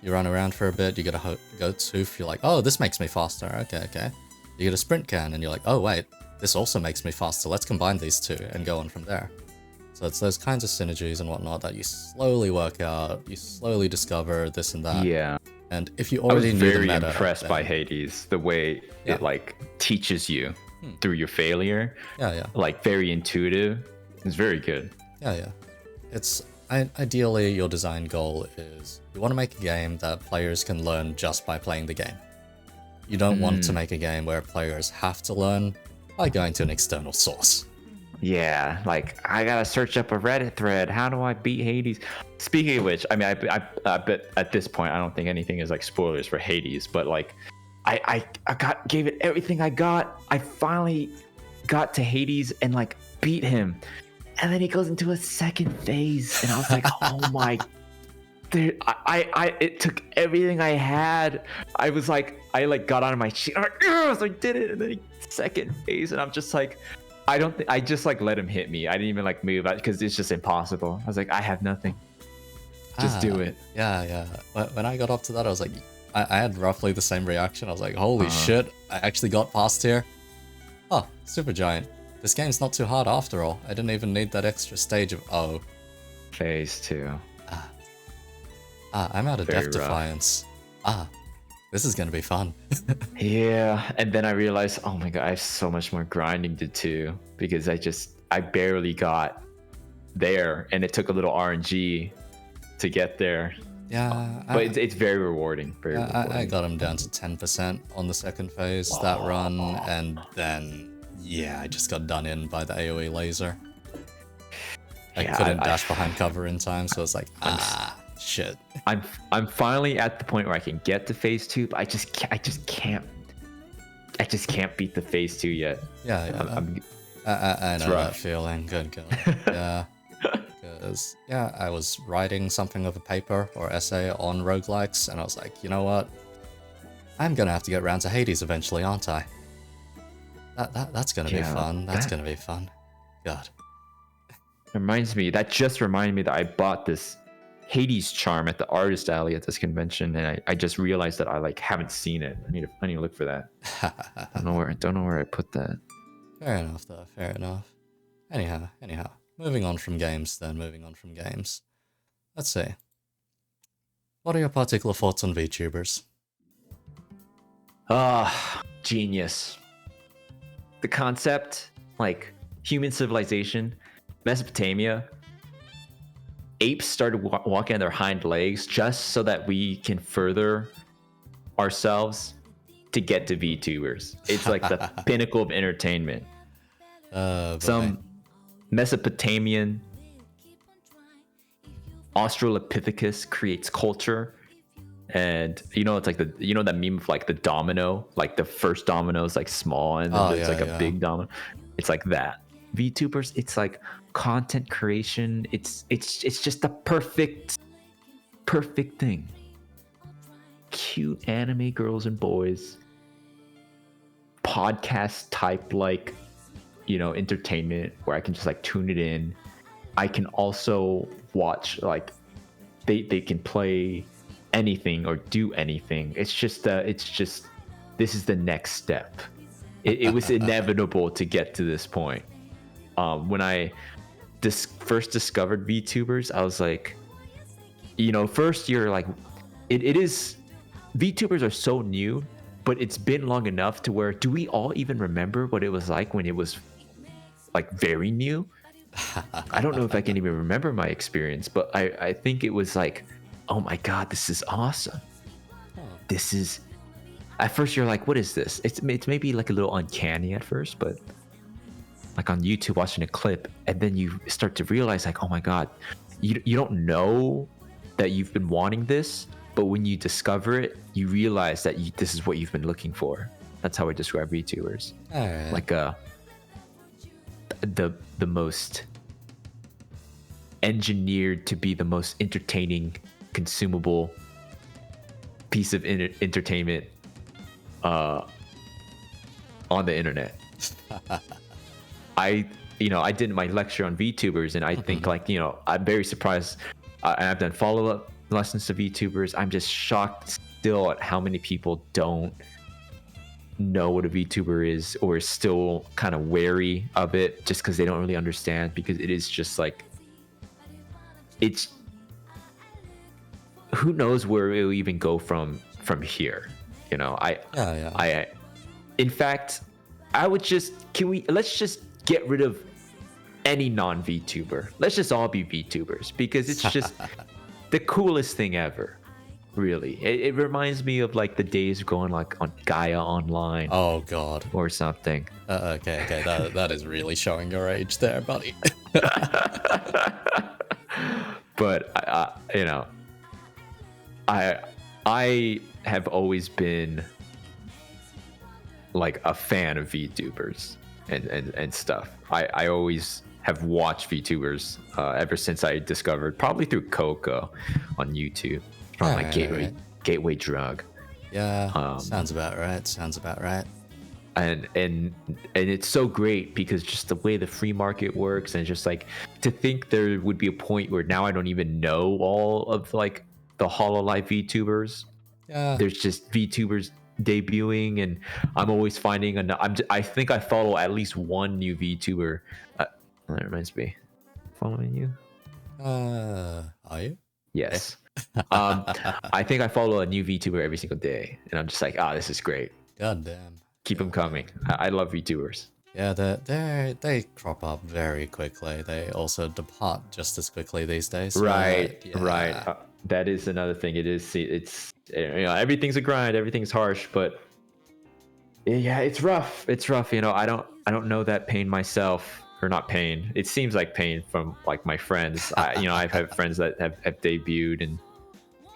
You run around for a bit, you get a goat's hoof, you're like, oh, this makes me faster, okay. You get a sprint can, and you're like, oh wait, this also makes me faster, let's combine these two, and go on from there. So it's those kinds of synergies and whatnot that you slowly work out, you slowly discover this and that. Yeah. And if you already knew the meta... I was very impressed by Hades, the way it like teaches you through your failure. Yeah. Like very intuitive. It's very good. Yeah. It's... Ideally, your design goal is you want to make a game that players can learn just by playing the game. You don't want to make a game where players have to learn by going to an external source. Yeah, like I gotta search up a Reddit thread. How do I beat Hades? Speaking of which, I mean, I bet at this point I don't think anything is like spoilers for Hades, but like I gave it everything I got. I finally got to Hades and like beat him. And then he goes into a second phase, and I was like, "Oh my!" Dude, it took everything I had. I got out of my shit. I did it, and then second phase, and I'm just like, I just like let him hit me. I didn't even like move because it's just impossible. I was like, I have nothing. Just do it. Yeah. When I got up to that, I was like, I had roughly the same reaction. I was like, holy shit! I actually got past here. Oh, Supergiant. This game's not too hard after all. I didn't even need that extra stage of Phase 2. I'm out of Very Death Defiance. This is gonna be fun. Yeah, and then I realized, oh my god, I have so much more grinding to do because I barely got there, and it took a little RNG to get there. Yeah, but it's very rewarding. Very rewarding. I got him down to 10% on the second phase that run, and then. Yeah, I just got done in by the AoE laser. I couldn't dash behind cover in time, so it's like, shit. I'm finally at the point where I can get to phase 2, but I just can't beat the phase 2 yet. Yeah. I know that feeling. Good God. Yeah. Because I was writing something of a paper or essay on roguelikes, and I was like, you know what? I'm gonna have to get around to Hades eventually, aren't I? That's gonna be fun. That's gonna be fun. God. That just reminded me that I bought this Hades charm at the artist alley at this convention, and I just realized that I like haven't seen it. I need to look for that. I don't know where I put that. Fair enough though, fair enough. Anyhow. Moving on from games. Let's see. What are your particular thoughts on VTubers? Genius. The concept, like human civilization, Mesopotamia, apes started walking on their hind legs just so that we can further ourselves to get to VTubers. It's like the pinnacle of entertainment. Some Mesopotamian Australopithecus creates culture. And it's like that meme of like the domino, like the first domino is like small and then there's a big domino. It's like that. VTubers, it's like content creation. It's just the perfect thing. Cute anime girls and boys podcast type like, you know, entertainment where I can just like tune it in. I can also watch like they can play anything or do anything. It's just this is the next step. It was inevitable to get to this point. When I first discovered VTubers, I was like, you know, first you're like, it is, VTubers are so new, but it's been long enough to where, do we all even remember what it was like when it was like very new? I don't know if I can even remember my experience, but I think it was like, oh my God, this is awesome. This is, at first you're like, what is this? It's maybe like a little uncanny at first, but like on YouTube watching a clip, and then you start to realize like, oh my God, you don't know that you've been wanting this, but when you discover it, you realize that this is what you've been looking for. That's how I describe VTubers. Right. Like the most engineered to be the most entertaining, consumable piece of entertainment on the internet. I did my lecture on VTubers, and I think like, you know, I'm very surprised. I've done follow-up lessons to VTubers. I'm just shocked still at how many people don't know what a VTuber is, or is still kind of wary of it just because they don't really understand, because it is just like, it's, who knows where it will even go from here, you know. I in fact, I would just, let's just get rid of any non-VTuber. Let's just all be VTubers, because it's just the coolest thing ever. Really, it reminds me of like the days going like on Gaia Online. Oh God, or something. Okay, that is really showing your age there, buddy. But you know, I have always been like a fan of VTubers and stuff. I always have watched VTubers ever since I discovered, probably through Coco on YouTube. Probably my gateway drug. Yeah, sounds about right. And it's so great because just the way the free market works, and just like to think there would be a point where now I don't even know all of like the HoloLive VTubers. Yeah, there's just VTubers debuting, and I'm always finding I think I follow at least one new VTuber. That reminds me, following you. Are you? Yes. I think I follow a new VTuber every single day, and I'm just like, this is great. God damn. Keep them coming. I love VTubers. Yeah, they crop up very quickly. They also depart just as quickly these days. Right. Yeah. Right. That is another thing. It's you know, everything's a grind. Everything's harsh, but yeah, it's rough. It's rough. You know, I don't know that pain myself. Or not pain. It seems like pain from like my friends. I've had friends that have debuted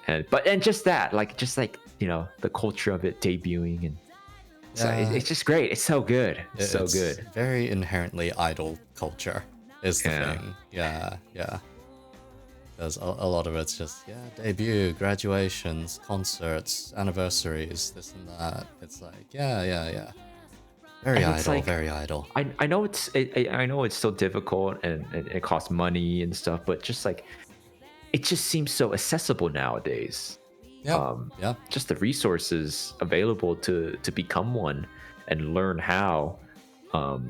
and just that, you know, the culture of it debuting, and so it's just great. It's so good. It's so good. Very inherently idol culture is the thing. Yeah. Because a lot of it's just debut, graduations, concerts, anniversaries, this and that. It's like yeah. Very idle, like, very idle. I know I know it's so difficult and it costs money and stuff, but just like it just seems so accessible nowadays. Yeah. Just the resources available to become one and learn how. To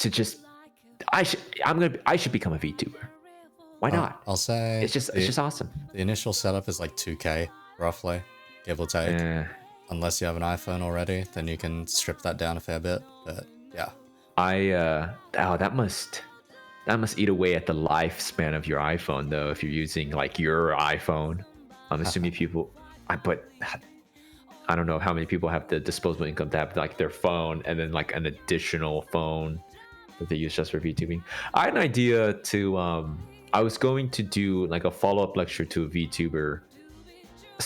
just I should become a VTuber. Why not? I'll say it's just awesome. The initial setup is like 2K roughly, give or take. Yeah. Unless you have an iPhone already, then you can strip that down a fair bit. But yeah, that must eat away at the lifespan of your iPhone, though. If you're using like your iPhone, I'm assuming but I don't know how many people have the disposable income to have like their phone and then like an additional phone that they use just for VTubing. I had an idea to I was going to do like a follow-up lecture to a VTuber.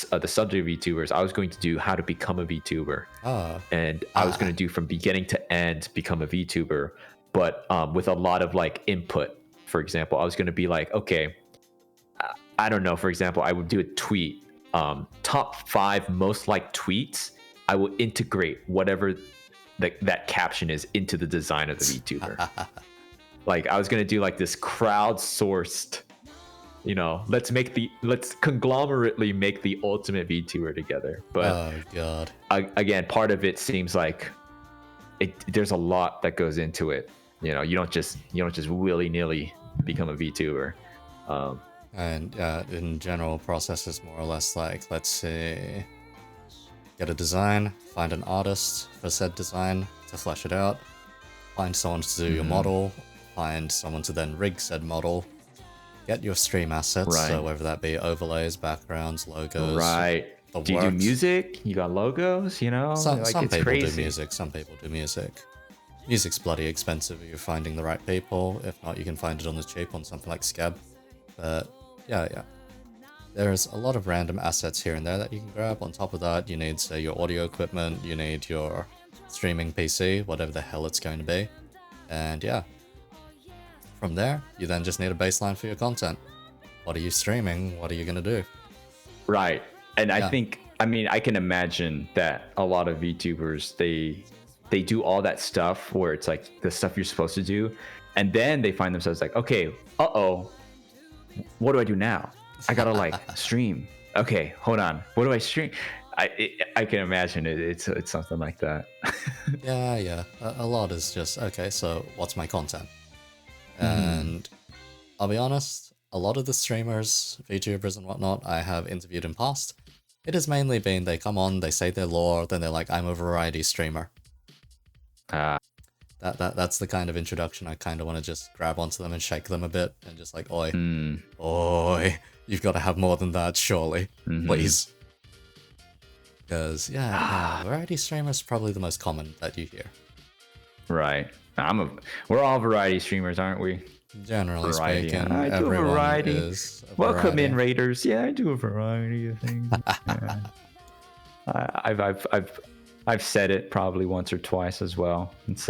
The subject of VTubers, I was going to do how to become a VTuber, and I was going to do from beginning to end become a VTuber, but with a lot of like input. For example, I was going to be like, okay, I don't know. For example, I would do a tweet, top 5 most liked tweets I will integrate whatever that caption is into the design of the VTuber. Like I was gonna do like this crowdsourced, let's conglomerately make the ultimate VTuber together. But oh god, again, part of it seems like there's a lot that goes into it. You don't just willy-nilly become a VTuber. And in general, process is more or less like, let's see, get a design, find an artist for said design to flesh it out, find someone to do your model, find someone to then rig said model, get your stream assets, so whether that be overlays, backgrounds, logos. Right. Do you do music? You got logos, Some people crazy. do music, some people do music. Music's bloody expensive if you're finding the right people. If not, you can find it on the cheap on something like Scab. But yeah. There's a lot of random assets here and there that you can grab. On top of that, you need, say, your audio equipment, you need your streaming PC, whatever the hell it's going to be. And yeah. From there, you then just need a baseline for your content. What are you streaming? What are you going to do? Right. And I think, I can imagine that a lot of VTubers, they do all that stuff where it's like the stuff you're supposed to do. And then they find themselves like, okay, what do I do now? I gotta like stream. Okay, hold on. What do I stream? I can imagine it's something like that. Yeah. A lot is just, okay, so what's my content? And I'll be honest, a lot of the streamers, VTubers and whatnot I have interviewed in past, it has mainly been they come on, they say their lore, then they're like, I'm a variety streamer. That's the kind of introduction I kind of want to just grab onto them and shake them a bit and just like, oi, you've got to have more than that, surely, please. Because variety streamer is probably the most common that you hear. Right. We're all variety streamers, aren't we? Generally variety. speaking, I do a variety. Is a Welcome variety. in, Raiders. Yeah, I do a variety of things. I've said it probably once or twice as well. It's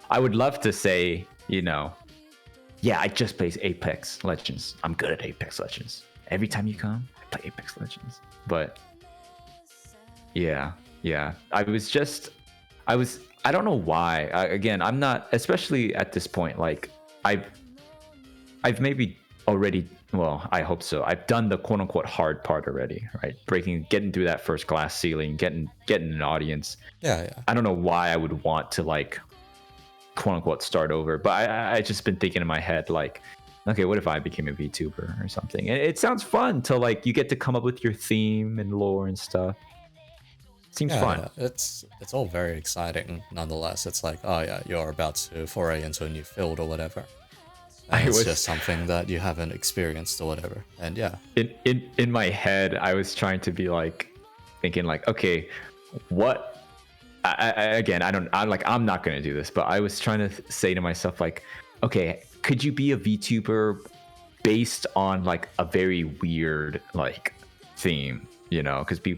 I would love to say, I just play Apex Legends. I'm good at Apex Legends. Every time you come, I play Apex Legends. But yeah. I don't know why. Again, I'm not, especially at this point, like I've maybe already, well, I hope so. I've done the quote unquote hard part already, right? Getting through that first glass ceiling, getting an audience. Yeah. I don't know why I would want to like quote unquote start over, but I just been thinking in my head like, okay, what if I became a VTuber or something? And it sounds fun to like you get to come up with your theme and lore and stuff. Seems fun. Yeah. It's all very exciting nonetheless. It's like, oh yeah, you're about to foray into a new field or whatever. And it's just something that you haven't experienced or whatever. And yeah. In my head, I was trying to be like thinking like, okay, what I'm not gonna do this, but I was trying to say to myself like, okay, could you be a VTuber based on like a very weird like theme, because we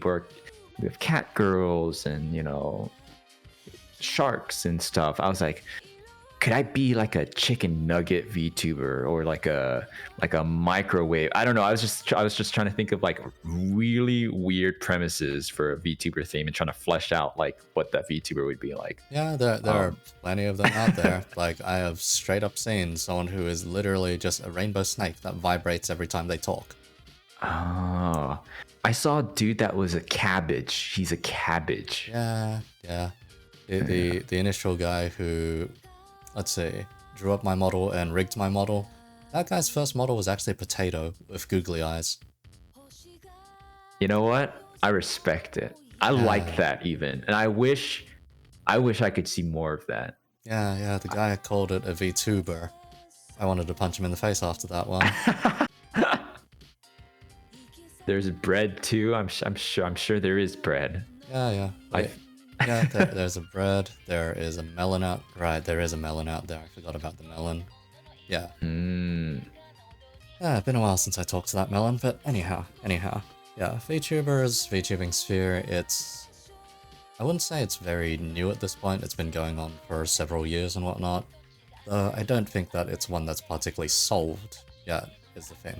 have cat girls and sharks and stuff. I was like, could I be like a chicken nugget VTuber or like a microwave? I don't know. I was just trying to think of like really weird premises for a VTuber theme and trying to flesh out like what that VTuber would be like. Yeah, there are plenty of them out there. Like I have straight up seen someone who is literally just a rainbow snake that vibrates every time they talk. Oh, I saw a dude that was a cabbage. He's a cabbage. Yeah. The initial guy who, let's see, drew up my model and rigged my model. That guy's first model was actually a potato with googly eyes. You know what? I respect it. I like that even. And I wish I could see more of that. Yeah, the guy called it a VTuber. I wanted to punch him in the face after that one. There's bread too. I'm sure there is bread. Yeah. There's a bread. There is a melon out. Right, there is a melon out there. I forgot about the melon. Yeah. Yeah, it's been a while since I talked to that melon, but anyhow. Yeah, VTubing sphere, I wouldn't say it's very new at this point. It's been going on for several years and whatnot. Though I don't think that it's one that's particularly solved yet, is the thing.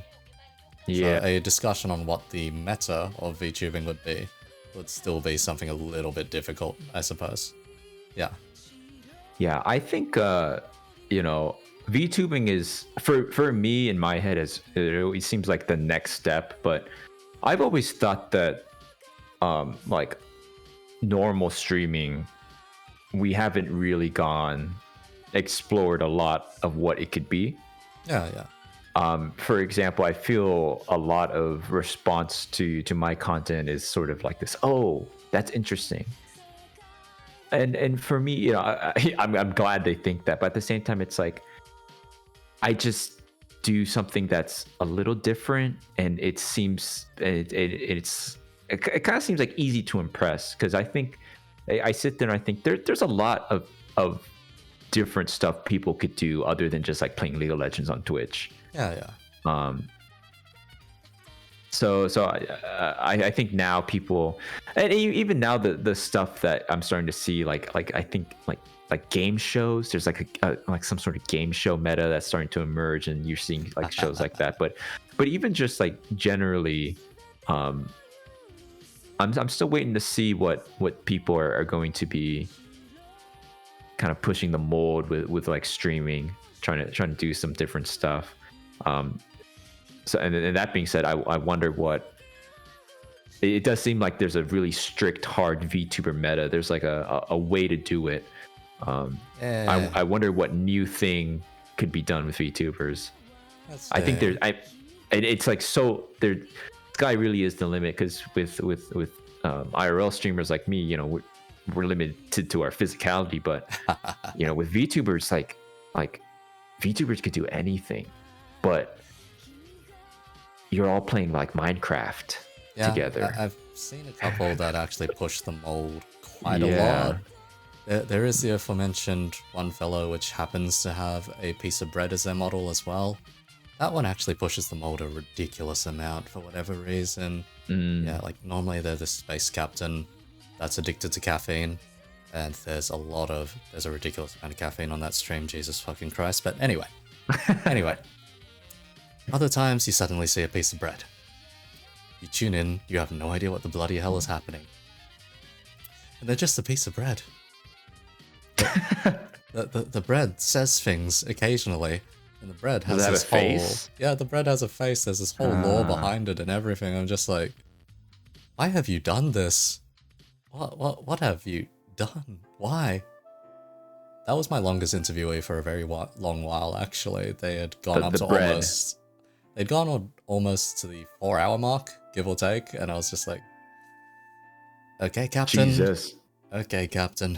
Yeah. So a discussion on what the meta of VTubing would would still be something a little bit difficult, I suppose. Yeah. Yeah, I think VTubing is for me in my head is it seems like the next step, but I've always thought that like normal streaming, we haven't really explored a lot of what it could be. Yeah. For example, I feel a lot of response to my content is sort of like this. Oh, that's interesting. And for me, I'm glad they think that, but at the same time, it's like I just do something that's a little different, and it kind of seems like easy to impress, because I think I sit there and I think there's a lot of different stuff people could do other than just like playing League of Legends on Twitch. Yeah. So I think now people, and even now the stuff that I'm starting to see, like I think like game shows, there's like like some sort of game show meta that's starting to emerge, and you're seeing like shows like that. But even just like generally, I'm still waiting to see what people are going to be kind of pushing the mold with like streaming, trying to do some different stuff. So and that being said, I wonder what it does seem like there's a really strict hard VTuber meta. There's like a way to do it. I wonder what new thing could be done with VTubers. I think it's like so there. Sky really is the limit, because with IRL streamers like me, we're limited to our physicality, but with VTubers, like VTubers could do anything, but you're all playing like Minecraft together. I've seen a couple that actually push the mold quite a lot. There is the aforementioned one fellow which happens to have a piece of bread as their model as well. That one actually pushes the mold a ridiculous amount for whatever reason. Yeah, like normally they're the space captain that's addicted to caffeine, and there's a ridiculous amount of caffeine on that stream, Jesus fucking Christ. But anyway. Other times you suddenly see a piece of bread. You tune in, you have no idea what the bloody hell is happening. And they're just a piece of bread. The bread says things occasionally, and the bread has this whole face. Yeah, the bread has a face. There's this whole lore behind it and everything. I'm just like, why have you done this? What have you done? Why? That was my longest interviewee for a very long while, actually. They had gone up to bread. They'd gone almost to the 4-hour mark, give or take, and I was just like, okay, Captain. Jesus. Okay, Captain.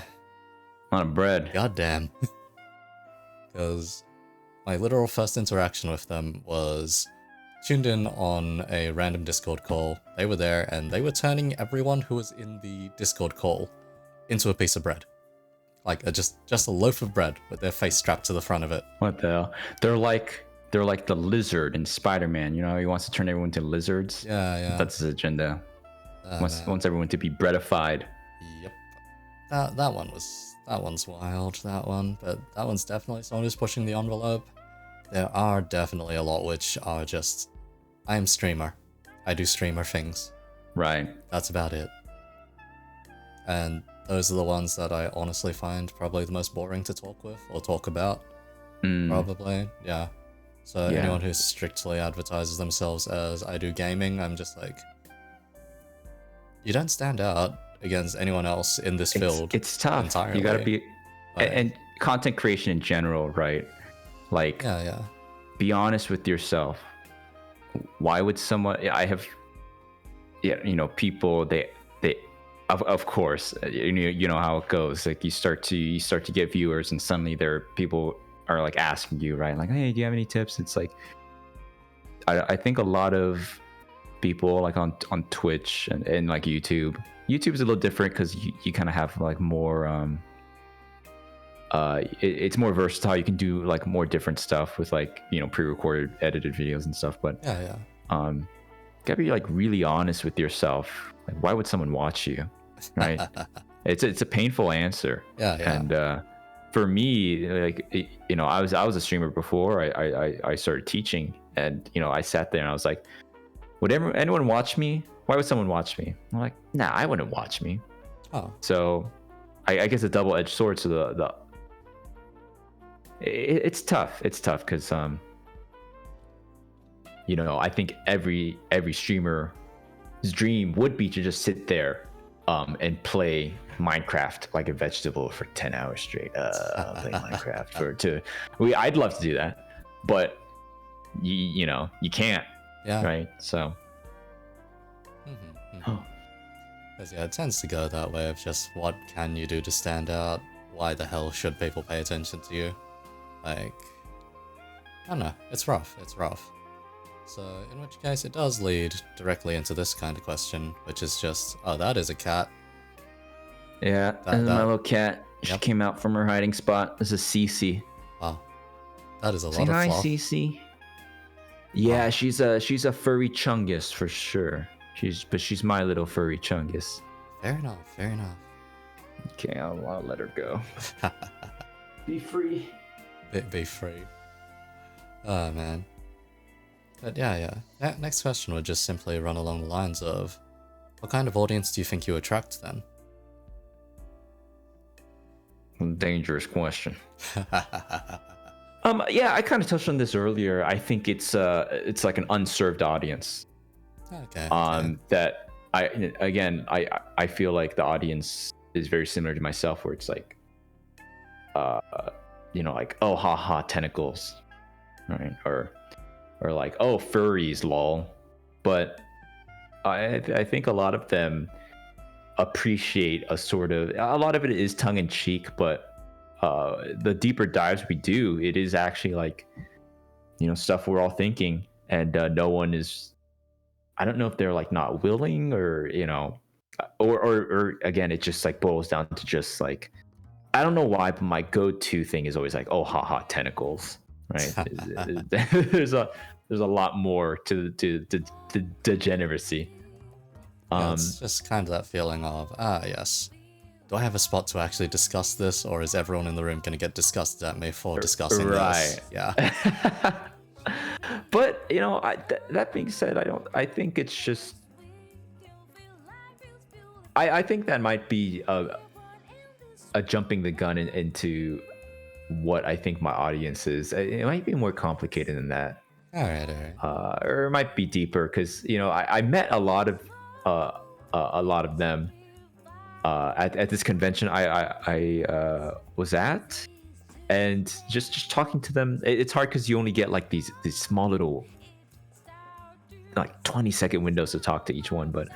On a bread. Goddamn. Because my literal first interaction with them was tuned in on a random Discord call. They were there, and they were turning everyone who was in the Discord call into a piece of bread. Like just a loaf of bread with their face strapped to the front of it. What the hell? They're like the lizard in Spider-Man. He wants to turn everyone into lizards. Yeah. That's his agenda. Wants everyone to be breadified. Yep. That one's wild, that one. But that one's definitely someone who's pushing the envelope. There are definitely a lot which are just, I am streamer. I do streamer things. Right. That's about it. And those are the ones that I honestly find probably the most boring to talk with or talk about. Probably, yeah. So anyone who strictly advertises themselves as I do gaming, I'm just like, you don't stand out against anyone else in this field. It's tough. Entirely. You gotta be, and content creation in general, right? Like, be honest with yourself. Why would someone? People they of course, you know how it goes. Like you start to get viewers, and suddenly people are like asking you, right? Like, hey, do you have any tips? It's like, I think a lot of people like on Twitch and like YouTube is a little different, because you kind of have like more it's more versatile. You can do like more different stuff with like pre-recorded edited videos and stuff, but gotta be like really honest with yourself. Like, why would someone watch you, right? it's a painful answer. And for me, like, I was a streamer before I started teaching, and I sat there and I was like, would anyone watch me why would someone watch me? I'm like, nah, I wouldn't watch me. Oh, So I guess a double-edged sword. So it's tough. It's tough because you know, I think every streamer's dream would be to just sit there and play Minecraft like a vegetable for 10 hours straight. Play Minecraft I'd love to do that, but you know, you can't. yeah. Right. So Because yeah, it tends to go that way of just what can you do to stand out? Why the hell should people pay attention to you? Like, I don't know. It's rough. It's rough. So, in which case, it does lead directly into this kind of question, which is just, oh, that is a cat. yeah, and my little cat, she came out from her hiding spot. This is Cece. Wow, that is a lot Say of hi, fluff. Cece. Yeah, she's a furry chungus for sure. She's my little furry chungus. Fair enough. Fair enough. Okay, I'll let her go. Be free. Be free. Oh man. But yeah. That next question would just simply run along the lines of, what kind of audience do you think you attract then? Dangerous question. Yeah, I kind of touched on this earlier. I think it's like an unserved audience. Okay. That I feel like the audience is very similar to myself, where it's like, you know, like, oh, haha, tentacles, right? Or like, oh, furries, lol. But I think a lot of them appreciate a lot of it is tongue in cheek, but the deeper dives we do, it is actually like, you know, stuff we're all thinking, and no one is. I don't know if they're like not willing, or you know, or again, it just like boils down to just like, I don't know why, but my go-to thing is always like, oh, haha, tentacles, right? there's a lot more to the degeneracy. Yeah, it's just kind of that feeling of, yes, do I have a spot to actually discuss this, or is everyone in the room going to get disgusted at me for discussing this? Yeah. But you know, that being said, I think it's just. I think that might be a jumping the gun into what I think my audience is. It might be more complicated than that. All right. Or it might be deeper, because you know, I met a lot of them at this convention I was at, and just talking to them, it's hard because you only get like these small little like 20-second windows to talk to each one. But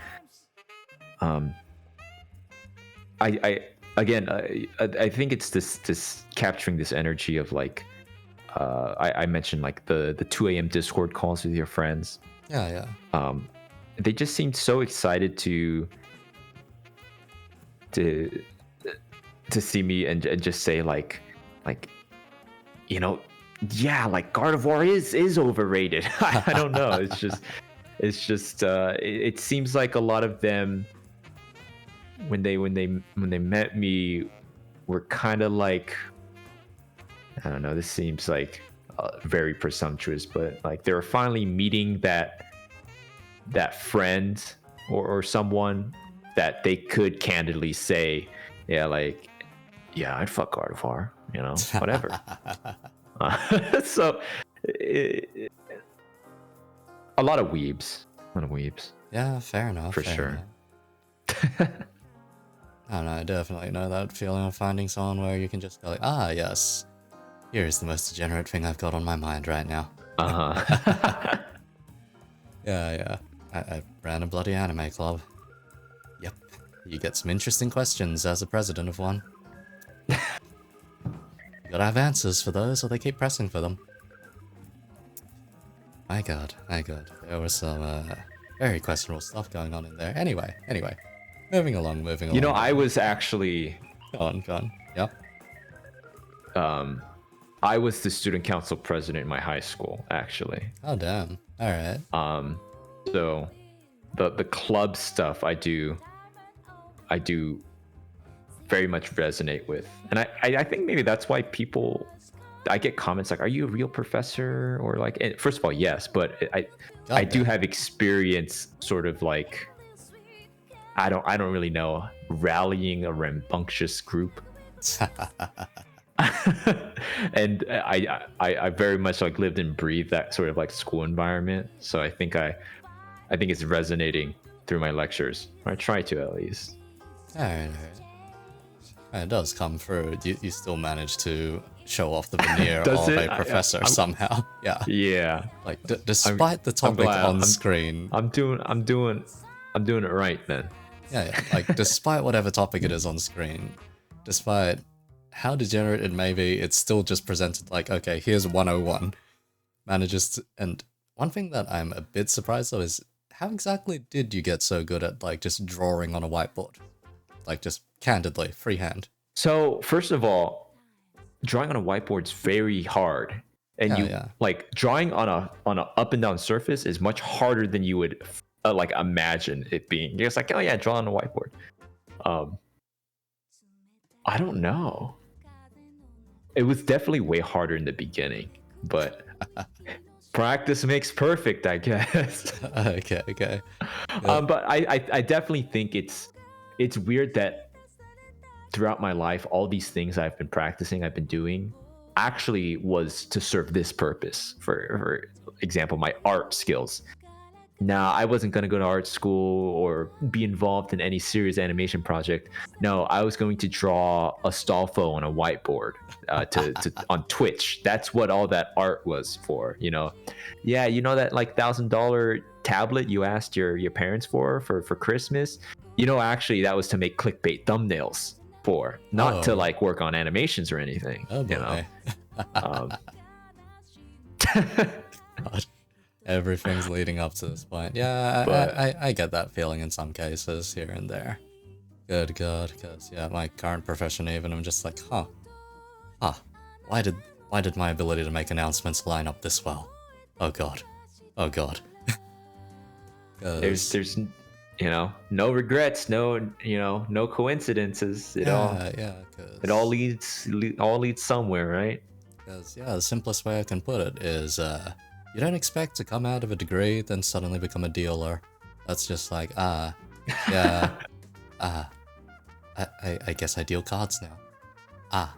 I think it's this capturing this energy of like, I mentioned like the 2 a.m. Discord calls with your friends. Yeah. They just seemed so excited to see me and just say like, you know, yeah, like Gardevoir is overrated. I don't know. It's just it seems like a lot of them when they met me were kind of like, I don't know, this seems like very presumptuous, but like they were finally meeting that friend or someone that they could candidly say, yeah, like, yeah, I'd fuck Gardevoir, you know, whatever. So a lot of weebs. Yeah, fair enough. For sure. I don't know, I definitely know that feeling of finding someone where you can just go like, yes, here's the most degenerate thing I've got on my mind right now. Yeah. I ran a bloody anime club. Yep. You get some interesting questions as a president of one. You gotta have answers for those, or they keep pressing for them. My god. There was some very questionable stuff going on in there. Anyway. Moving along. You know, I was actually... Go on. Yep. I was the student council president in my high school, actually. Oh, damn. Alright. So the club stuff I do very much resonate with. And I think maybe that's why I get comments like, are you a real professor? Or like, first of all, yes, but I do have experience sort of like I don't really know, rallying a rambunctious group. And I very much like lived and breathed that sort of like school environment. So I think it's resonating through my lectures. Or I try to, at least. Alright. It does come through. You still manage to show off the veneer Does of it? a professor somehow. Yeah. Yeah. Like despite the topic on screen. I'm doing it right, man. Yeah. Like despite whatever topic it is on screen, despite how degenerate it may be, it's still just presented like, okay, here's 101. Manages to, and one thing that I'm a bit surprised of is how exactly did you get so good at like just drawing on a whiteboard? Like just candidly, freehand. So first of all, drawing on a whiteboard is very hard, and like drawing on a up and down surface is much harder than you would like imagine it being. You're just like, oh yeah, draw on a whiteboard. I don't know. It was definitely way harder in the beginning, but practice makes perfect, I guess. Okay. Yeah. But I definitely think it's weird that throughout my life, all these things I've been practicing, I've been doing, actually was to serve this purpose. For example, my art skills. Now, I wasn't going to go to art school or be involved in any serious animation project. No, I was going to draw a Astolfo on a whiteboard to on Twitch. That's what all that art was for, you know. Yeah, you know that like $1,000 tablet you asked your parents for Christmas? You know, actually, that was to make clickbait thumbnails for, not to like work on animations or anything. Oh boy. You know. God. Everything's leading up to this point. Yeah, I get that feeling in some cases here and there. Good God, because yeah, my current profession even, I'm just like, why did my ability to make announcements line up this well? Oh God. There's you know, no regrets, no coincidences. It all leads somewhere, right? Because yeah, the simplest way I can put it is you don't expect to come out of a degree then suddenly become a dealer. That's just like I guess I deal cards now.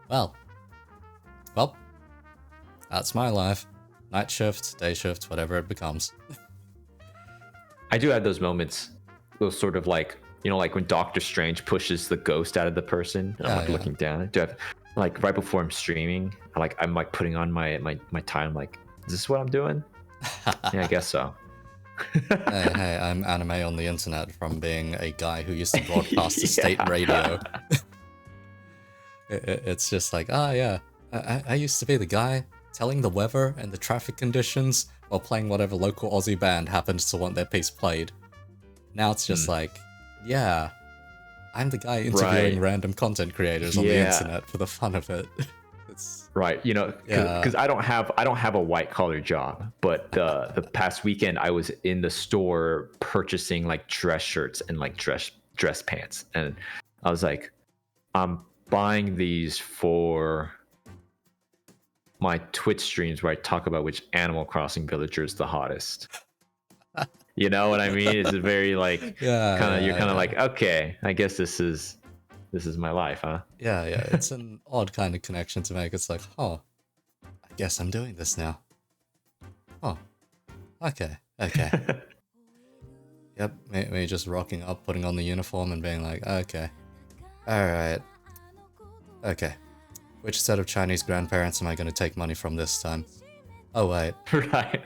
Well, that's my life. Night shift, day shift, whatever it becomes. I do have those moments, those sort of like, you know, like when Doctor Strange pushes the ghost out of the person, and I'm like looking down. I do have, like right before I'm streaming, I'm like putting on my time, like, is this what I'm doing? Yeah, I guess so. hey, I'm anime on the internet from being a guy who used to broadcast to state radio. It's just like, I used to be the guy telling the weather and the traffic conditions while playing whatever local Aussie band happens to want their piece played. Now it's just like, yeah, I'm the guy interviewing random content creators on the internet for the fun of it. It's right, you know, because I don't have a white collar job, but the past weekend I was in the store purchasing like dress shirts and like dress pants, and I was like, I'm buying these for my Twitch streams where I talk about which Animal Crossing villager is the hottest. You know what I mean? It's a very like you're like, okay, I guess this is my life, huh? Yeah, it's an odd kind of connection to make. It's like, I guess I'm doing this now. Okay. Yep, me just rocking up, putting on the uniform and being like, okay, alright, okay. Which set of Chinese grandparents am I going to take money from this time? Oh, wait. Right.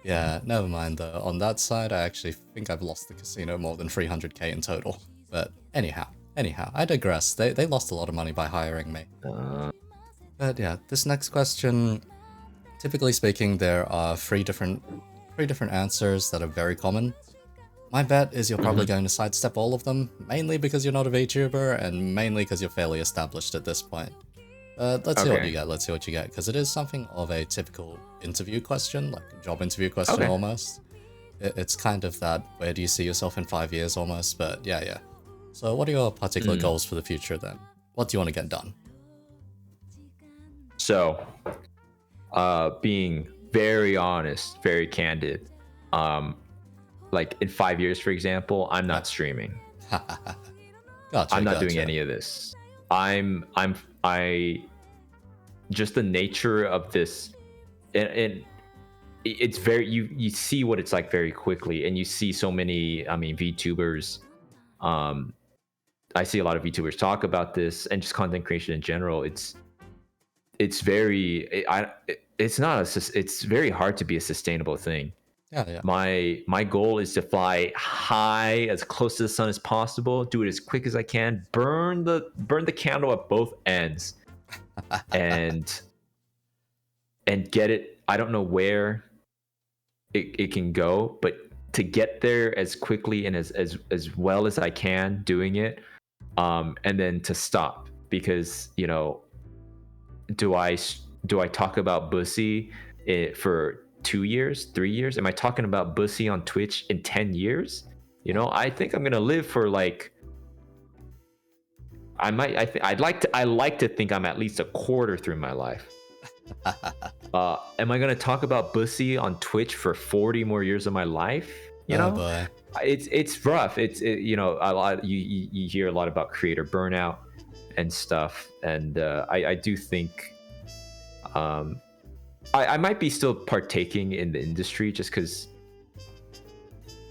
Yeah, never mind though. On that side, I actually think I've lost the casino more than 300k in total. But anyhow, I digress. They lost a lot of money by hiring me. But yeah, this next question, typically speaking, there are three different answers that are very common. My bet is you're probably going to sidestep all of them, mainly because you're not a VTuber, and mainly because you're fairly established at this point. Let's see what you get, because it is something of a typical interview question, like a job interview question almost. It's kind of that, where do you see yourself in 5 years almost, but yeah. So what are your particular goals for the future then? What do you want to get done? So, being very honest, very candid, like in 5 years, for example, I'm not streaming. Gotcha, I'm not doing gotcha. any of this. I just the nature of this, and it's very, you see what it's like very quickly, and you see so many, I mean, VTubers. I see a lot of VTubers talk about this, and just content creation in general. It's very, it's not it's very hard to be a sustainable thing. Yeah, yeah. My goal is to fly high, as close to the sun as possible, do it as quick as I can, burn the candle at both ends, and get it. I don't know where it can go, but to get there as quickly and as well as I can doing it, and then to stop, because do I talk about Bussy for 2 years, 3 years? Am I talking about Bussy on Twitch in 10 years? I think I'm gonna live for like, I like to think I'm at least a quarter through my life. Am I gonna talk about Bussy on Twitch for 40 more years of my life? Oh boy. It's rough. A lot, you hear a lot about creator burnout and stuff, and I do think I might be still partaking in the industry, just because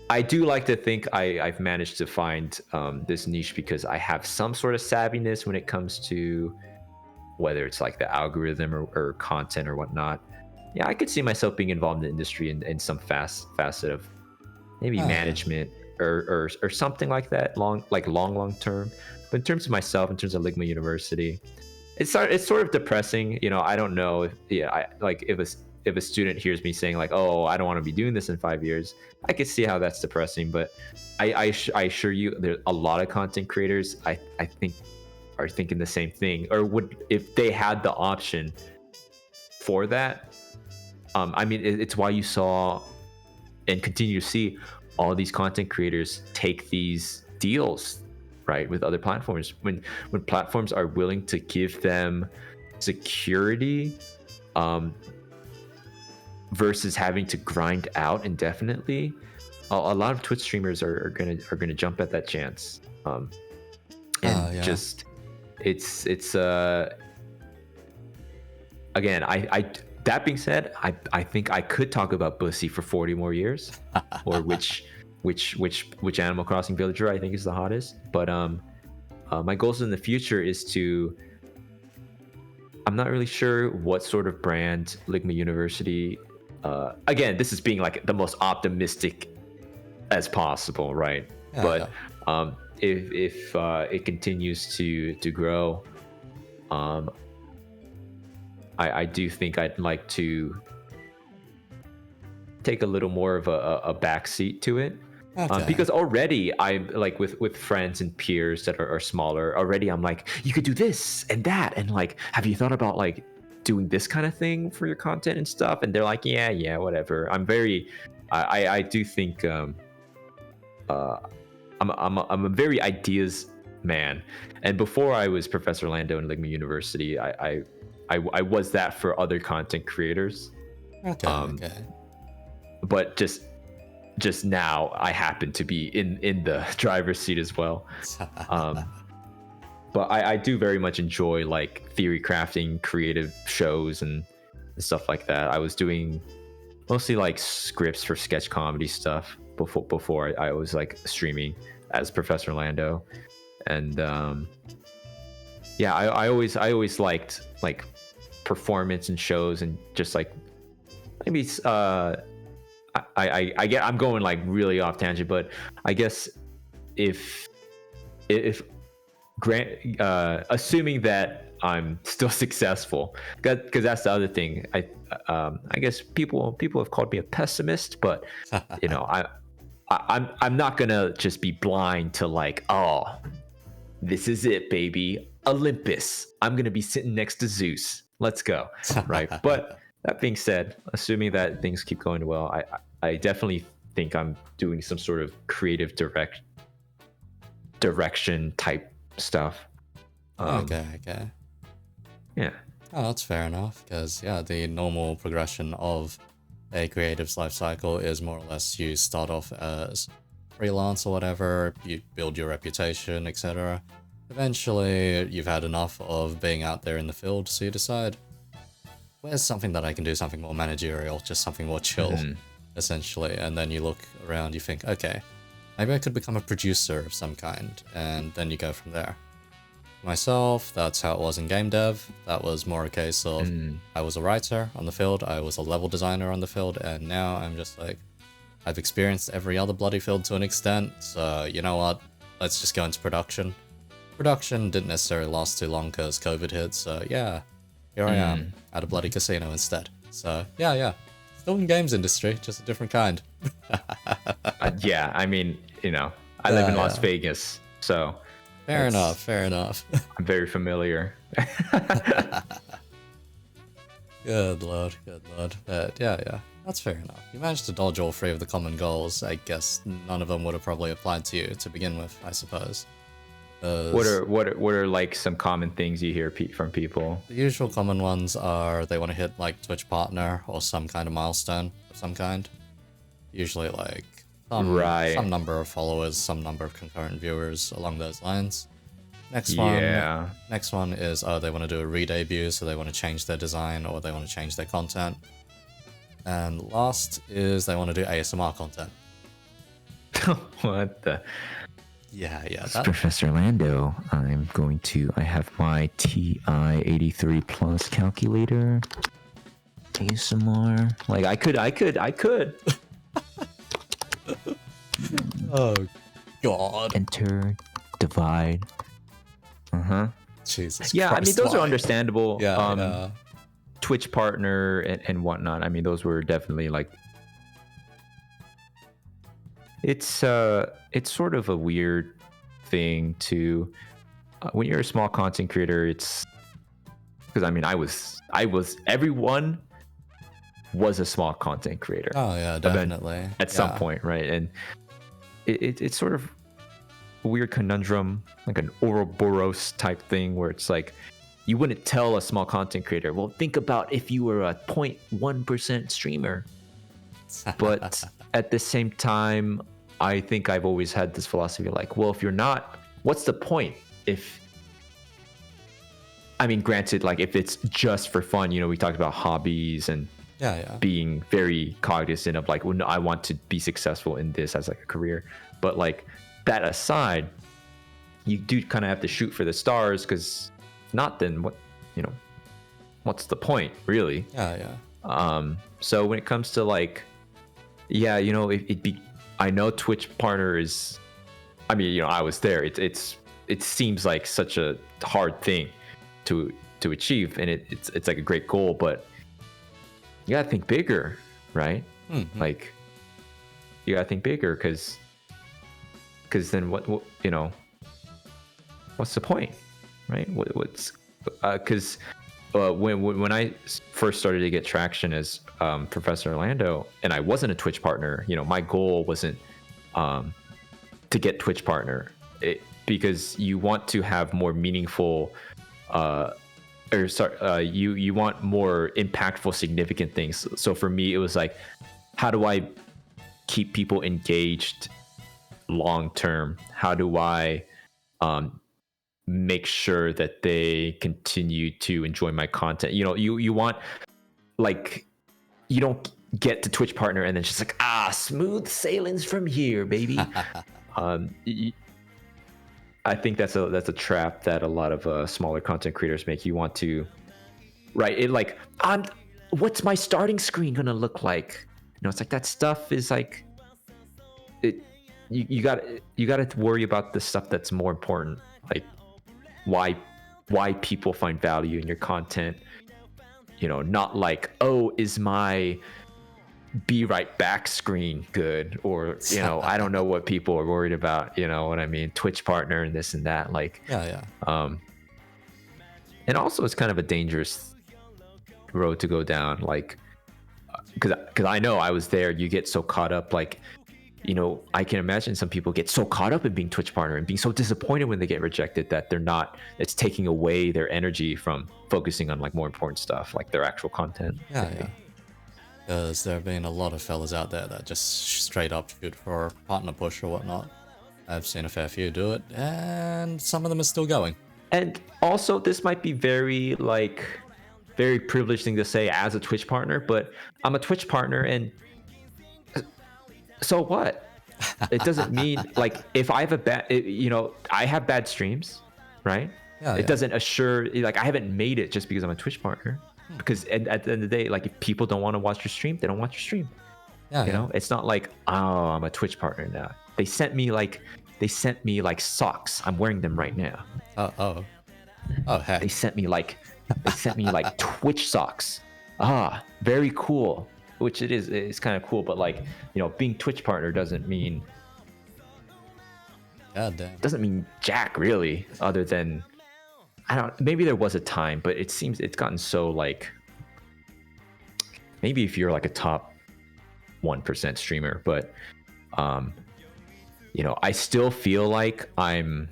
I do like to think I've managed to find this niche, because I have some sort of savviness when it comes to whether it's like the algorithm or content or whatnot. Yeah, I could see myself being involved in the industry in some facet of maybe management or something like that, long term. But in terms of myself, in terms of Ligma University, it's sort of depressing. I don't know if a student hears me saying like, oh, I don't want to be doing this in 5 years, I could see how that's depressing. But I assure you, there's a lot of content creators I think are thinking the same thing, or would, if they had the option for that. I mean, it's why you saw and continue to see all these content creators take these deals, right, with other platforms. When platforms are willing to give them security, versus having to grind out indefinitely, a lot of Twitch streamers are gonna jump at that chance. Just it's again, I that being said, I think I could talk about Bussy for 40 more years, or which Animal Crossing villager I think is the hottest. But my goals in the future is to, I'm not really sure what sort of brand Ligma University, again, this is being like the most optimistic as possible, right? If it continues to grow, I do think I'd like to take a little more of a backseat to it. Because already I'm like with friends and peers that are smaller, already I'm like, you could do this and that, and like, have you thought about like doing this kind of thing for your content and stuff? And they're like, yeah, whatever. I do think I'm a very ideas man, and before I was Professor Lando in Ligma University, I was that for other content creators. Okay. But just now I happen to be in the driver's seat as well. But I do very much enjoy like theory crafting, creative shows and stuff like that. I was doing mostly like scripts for sketch comedy stuff before I was like streaming as Professor Lando. And I always liked like performance and shows, and just like maybe I'm going like really off tangent, but I guess if assuming that I'm still successful, because that's the other thing. I guess people have called me a pessimist, but I'm not gonna just be blind to like, oh, this is it, baby, Olympus, I'm gonna be sitting next to Zeus, let's go, right? But that being said, assuming that things keep going well, I definitely think I'm doing some sort of creative direction type stuff. Okay. Yeah. Oh, that's fair enough, because the normal progression of a creative's life cycle is more or less you start off as freelance or whatever, you build your reputation, etc. Eventually, you've had enough of being out there in the field, so you decide, where's something that I can do, something more managerial, just something more chill, essentially. And then you look around, you think, okay, maybe I could become a producer of some kind, and then you go from there. Myself, that's how it was in game dev. That was more a case of I was a writer on the field, I was a level designer on the field, and now I'm just like, I've experienced every other bloody field to an extent, so you know what, let's just go into production. Production didn't necessarily last too long because COVID hit, so yeah, here I am at a bloody casino instead. So yeah, still in games industry, just a different kind. Yeah, I mean, I live in Las Vegas, so fair enough. I'm very familiar. Good lord. But yeah, that's fair enough. You managed to dodge all three of the common goals. I guess none of them would have probably applied to you to begin with, I suppose. What are like some common things you hear from people? The usual common ones are they want to hit like Twitch partner or some kind of milestone of some kind. Usually like some number of followers, some number of concurrent viewers, along those lines. Next one is they want to do a re-debut, so they want to change their design or they want to change their content. And last is they want to do ASMR content. What the? Yeah. Professor Lando. I have my TI-83 Plus calculator. ASMR. Like I could. Oh God. Enter, divide. Jesus. Yeah, Christ, I mean those why? are understandable. Yeah. Twitch partner and whatnot. I mean those were definitely like. It's sort of a weird thing to when you're a small content creator. It's because I mean I was everyone was a small content creator. Oh yeah, definitely. At some point, right? And it's sort of a weird conundrum, like an Ouroboros type thing, where it's like you wouldn't tell a small content creator, well, think about if you were a 0.1% streamer. But at the same time, I think I've always had this philosophy like, well, if you're not, what's the point? I mean, granted, like if it's just for fun, we talked about hobbies and being very cognizant of like, well, no, I want to be successful in this as like a career. But like that aside, you do kind of have to shoot for the stars, because if not, then what's the point, really? So when it comes to like, I know Twitch partner is, I mean, I was there. It seems like such a hard thing to achieve, and it's like a great goal, but you gotta think bigger, right? Like you gotta think bigger, because then what what's the point, right? What's because when I first started to get traction as Professor Lando, and I wasn't a Twitch partner, my goal wasn't to get Twitch partner, because you want to have more meaningful you want more impactful, significant things. So for me, it was like, how do I keep people engaged long term? How do I make sure that they continue to enjoy my content? You want, like, you don't get to Twitch partner and then just like, smooth sailings from here, baby. I think that's a trap that a lot of smaller content creators make. You want to, right? It like, what's my starting screen gonna look like? It's like that stuff is like, you got to worry about the stuff that's more important, like why people find value in your content. Not like, is my be right back screen good, or I don't know what people are worried about, what I mean, Twitch partner and this and that, like and also it's kind of a dangerous road to go down, like because I know I was there. You get so caught up, like I can imagine some people get so caught up in being Twitch partner and being so disappointed when they get rejected that it's taking away their energy from focusing on like more important stuff, like their actual content. Because there have been a lot of fellas out there that just straight up shoot for partner push or whatnot. I've seen a fair few do it, and some of them are still going. And also, this might be very privileged thing to say as a Twitch partner, but I'm a Twitch partner, and so what? It doesn't mean like if I have I have bad streams, right? Yeah, it doesn't assure like I haven't made it just because I'm a Twitch partner. Because at the end of the day, like if people don't want to watch your stream, they don't watch your stream. Yeah, you know, it's not like, oh, I'm a Twitch partner now. They sent me like socks. I'm wearing them right now. Oh, heck. They sent me like Twitch socks. Ah, very cool. Which it is. It's kind of cool, but like, you know, being Twitch partner doesn't mean God damn. doesn't mean jack really, other than maybe there was a time, but it seems it's gotten so like, maybe if you're like a top 1% streamer, but you know, I still feel like I'm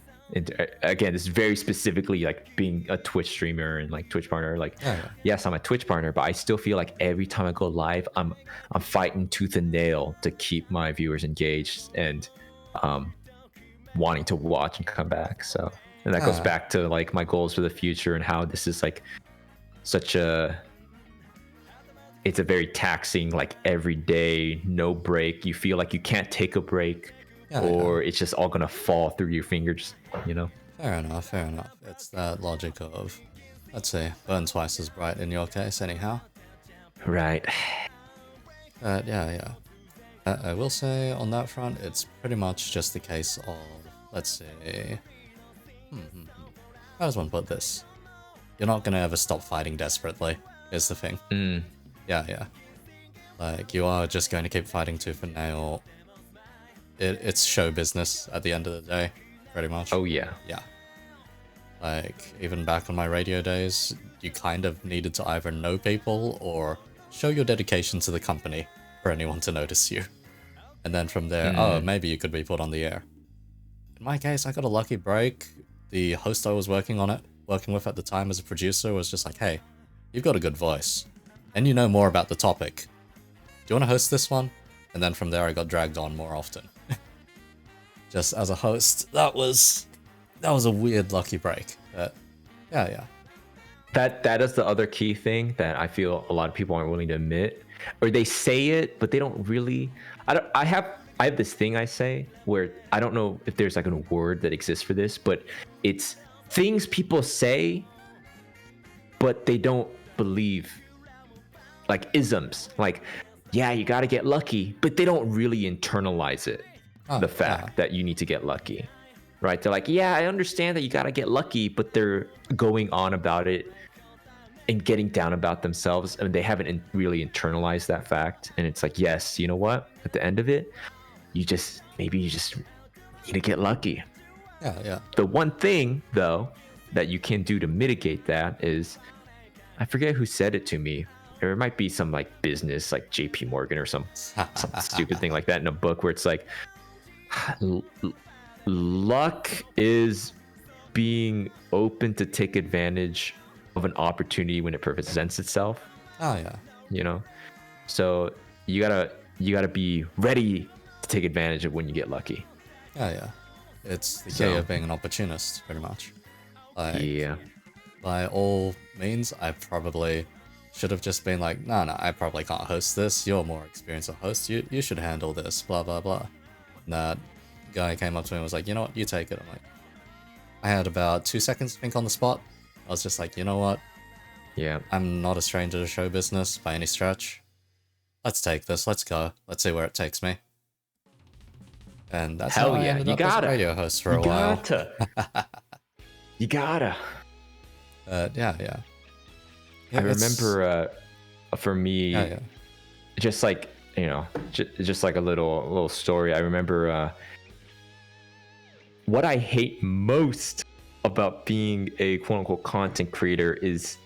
again, this is very specifically like being a Twitch streamer and like Twitch partner, like yes, I'm a Twitch partner, but I still feel like every time I go live, I'm fighting tooth and nail to keep my viewers engaged and wanting to watch and come back. So, and that goes back to like my goals for the future and how this is like it's a very taxing, like every day, no break. You feel like you can't take a break, or it's just all gonna fall through your fingers, you know? Fair enough. It's that logic of, let's say, burn twice as bright in your case, anyhow. Right. Yeah. I will say on that front, it's pretty much just the case of, let's say, how does one put this? You're not gonna ever stop fighting desperately, is the thing. Yeah. Like, you are just going to keep fighting tooth and nail. It's show business at the end of the day, pretty much. Oh, yeah. Yeah. Like, even back on my radio days, you kind of needed to either know people or show your dedication to the company for anyone to notice you. And then from there, maybe you could be put on the air. In my case, I got a lucky break. The host I was working with at the time as a producer was just like, hey, you've got a good voice, and you know more about the topic. Do you want to host this one? And then from there, I got dragged on more often. Just as a host, that was a weird lucky break. But yeah. That is the other key thing that I feel a lot of people aren't willing to admit, or they say it, but they don't really. I have this thing I say where I don't know if there's like a word that exists for this, but it's things people say, but they don't believe. Like isms, like, yeah, you got to get lucky, but they don't really internalize it. The fact that you need to get lucky, right? They're like, yeah, I understand that you got to get lucky, but they're going on about it and getting down about themselves, and they haven't really internalized that fact. And it's like, yes, you know what? At the end of it, you just need to get lucky. Yeah. The one thing though that you can do to mitigate that is, I forget who said it to me. There might be some like business, like JP Morgan or some stupid thing like that in a book where it's like, luck is being open to take advantage of an opportunity when it presents itself. Oh yeah. You know, so you gotta be ready to take advantage of when you get lucky. Yeah. It's the key of being an opportunist, pretty much. Like, yeah. By all means, I probably should have just been like, no, I probably can't host this. You're more experienced a host. You should handle this. Blah blah blah. And that guy came up to me and was like, you know what? You take it. I'm like, I had about 2 seconds to think on the spot. I was just like, you know what? Yeah. I'm not a stranger to show business by any stretch. Let's take this. Let's go. Let's see where it takes me. And that's how I ended up as a radio host for a while. You gotta. Yeah. I remember for me, just like, you know, just like a little story. I remember what I hate most about being a quote unquote content creator is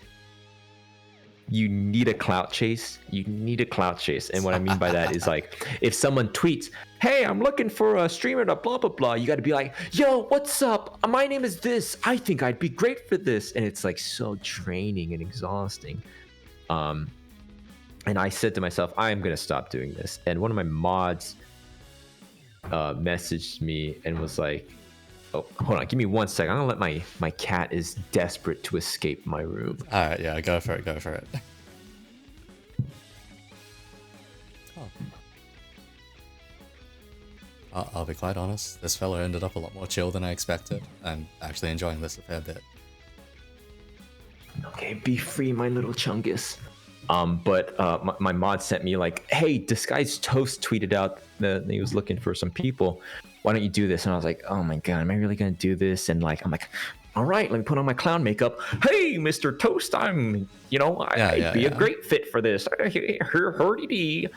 you need a clout chase. And what I mean by that is like, if someone tweets, hey, I'm looking for a streamer to blah, blah, blah, you got to be like, yo, what's up? My name is this. I think I'd be great for this. And it's like so draining and exhausting. And I said to myself, I'm gonna stop doing this. And one of my mods messaged me and was like, oh, hold on, give me 1 second. I'm gonna let my cat is desperate to escape my room. All right, yeah, go for it. Oh. I'll be quite honest. This fella ended up a lot more chill than I expected. I'm actually enjoying this a fair bit. Okay, be free, my little chungus. But my mod sent me like, hey, this guy's Toast tweeted out that he was looking for some people. Why don't you do this? And I was like, oh my god, am I really gonna do this? And like, I'm like, all right, let me put on my clown makeup. Hey, Mr. Toast, I'd be a great fit for this. Hurdy-dee.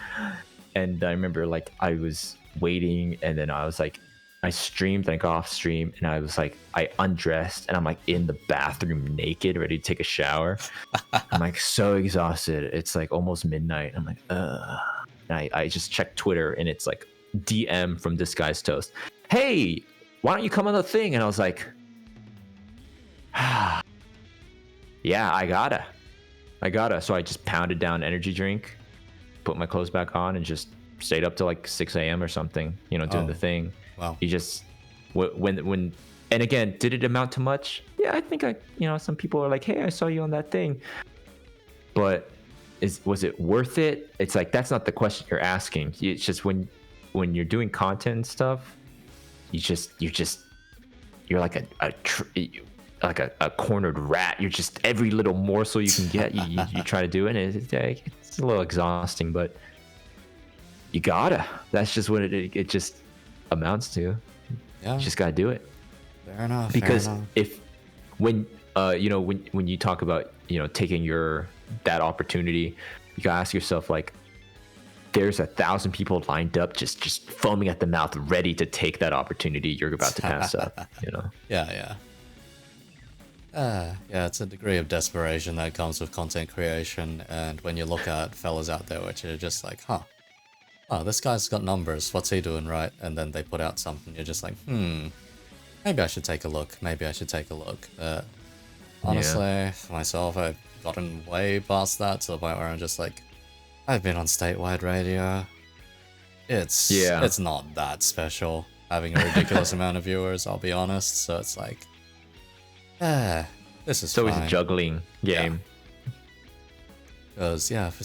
And I remember like I was waiting, and then I was like, I streamed, I got off stream, and I was like, I undressed, and I'm like in the bathroom naked, ready to take a shower. I'm like so exhausted. It's like almost midnight. I'm like, ugh. And I just checked Twitter, and it's like DM from this guy's Toast. Hey, why don't you come on the thing? And I was like, yeah, I gotta. So I just pounded down energy drink, put my clothes back on, and just stayed up till like 6 a.m. or something, doing the thing. Wow. You just when and again, did it amount to much? Yeah, I think some people are like, hey, I saw you on that thing. But was it worth it? It's like that's not the question you're asking. It's just when you're doing content and stuff, you're like a cornered rat. You're just every little morsel you can get, you try to do it, and it's a little exhausting, but you gotta. That's just what it just amounts to. Yeah. You just gotta do it. Fair enough. Because when you talk about taking that opportunity, you gotta ask yourself like, there's 1,000 people lined up just foaming at the mouth, ready to take that opportunity you're about to pass up. Yeah. It's a degree of desperation that comes with content creation, and when you look at fellas out there which are just like, oh, this guy's got numbers, what's he doing right? And then they put out something, you're just like, maybe I should take a look. Honestly, for myself, I've gotten way past that to the point where I'm just like, I've been on statewide radio. It's not that special having a ridiculous amount of viewers, I'll be honest. So it's like, this is always fine. a juggling game. Because, for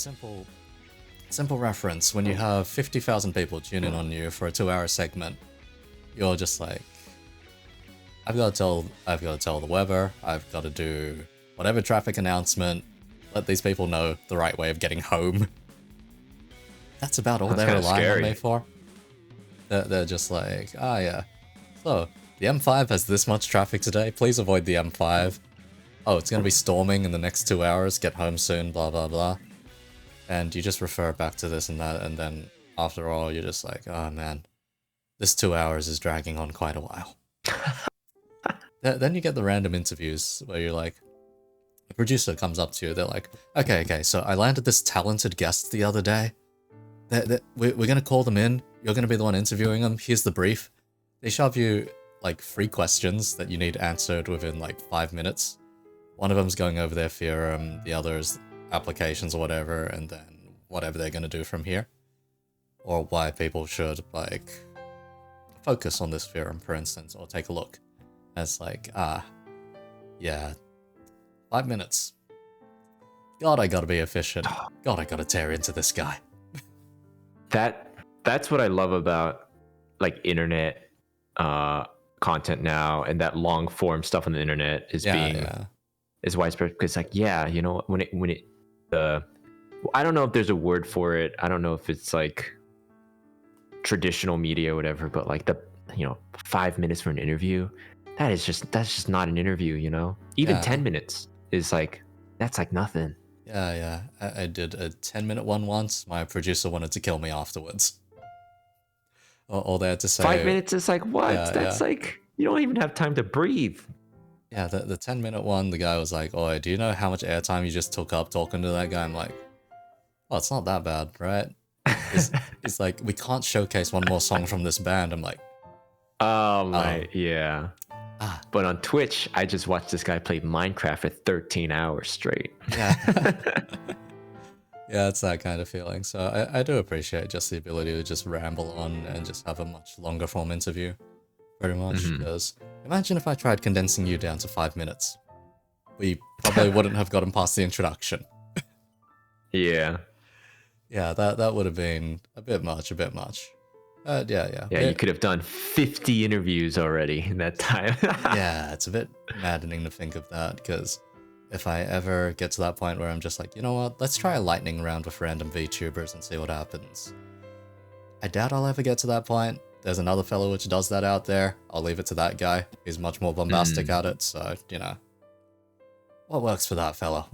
simple reference, when you have 50,000 people tune in on you for a 2-hour segment, you're just like, I've got to tell the weather, I've got to do whatever traffic announcement, let these people know the right way of getting home. That's about all they're relying on me for. They're just like, so the M5 has this much traffic today, please avoid the M5. Oh, it's gonna be storming in the next 2 hours, get home soon, blah blah blah. And you just refer back to this and that, and then after all, you're just like, oh man, this 2 hours is dragging on quite a while. Then you get the random interviews where you're like, a producer comes up to you, they're like, okay, so I landed this talented guest the other day. We're gonna call them in, you're gonna be the one interviewing them, here's the brief. They shove you like 3 questions that you need answered within like 5 minutes. One of them's going over their theorem, the other's applications or whatever, and then whatever they're gonna do from here. Or why people should like focus on this theorem, for instance, or take a look. And it's like, 5 minutes. God, I gotta be efficient. God, I gotta tear into this guy. That's what I love about like internet content now, and that long form stuff on the internet is is widespread, because like when it I don't know if there's a word for it. I don't know if it's like traditional media or whatever, but like the 5 minutes for an interview, that's just not an interview. Even 10 minutes is like, that's like nothing. I did a 10-minute one once. My producer wanted to kill me afterwards. All they had to say, 5 minutes is like, what? That's like, you don't even have time to breathe. Yeah, the 10-minute one, the guy was like, "Oh, do you know how much airtime you just took up talking to that guy?" I'm like, "Oh, it's not that bad, right?" It's like, we can't showcase one more song from this band. I'm like, oh my, yeah. But on Twitch, I just watched this guy play Minecraft for 13 hours straight. Yeah. Yeah, it's that kind of feeling. So I do appreciate just the ability to just ramble on and just have a much longer form interview, pretty much. Because imagine if I tried condensing you down to 5 minutes. We probably wouldn't have gotten past the introduction. Yeah. Yeah, that would have been a bit much. Yeah. Yeah, you could have done 50 interviews already in that time. Yeah, it's a bit maddening to think of that, because if I ever get to that point where I'm just like, you know what, let's try a lightning round with random VTubers and see what happens. I doubt I'll ever get to that point. There's another fellow which does that out there. I'll leave it to that guy. He's much more bombastic at it, so, you know. What works for that fella?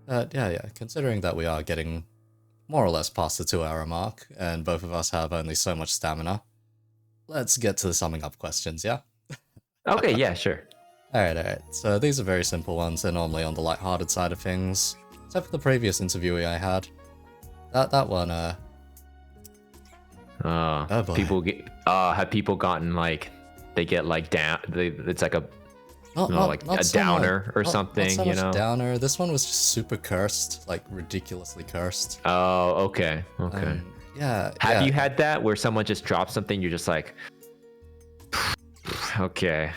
Yeah, considering that we are getting more or less past the 2-hour mark, and both of us have only so much stamina, let's get to the summing up questions, yeah? Okay, yeah, sure. Alright. So these are very simple ones. They're normally on the light-hearted side of things. Except for the previous interviewee I had. That one, oh boy. People get have people gotten like they get like down it's like a a downer or something, not so you much know? downer. This one was just super cursed, like ridiculously cursed. Oh, okay. Yeah. Have you had that where someone just drops something, you're just like, okay.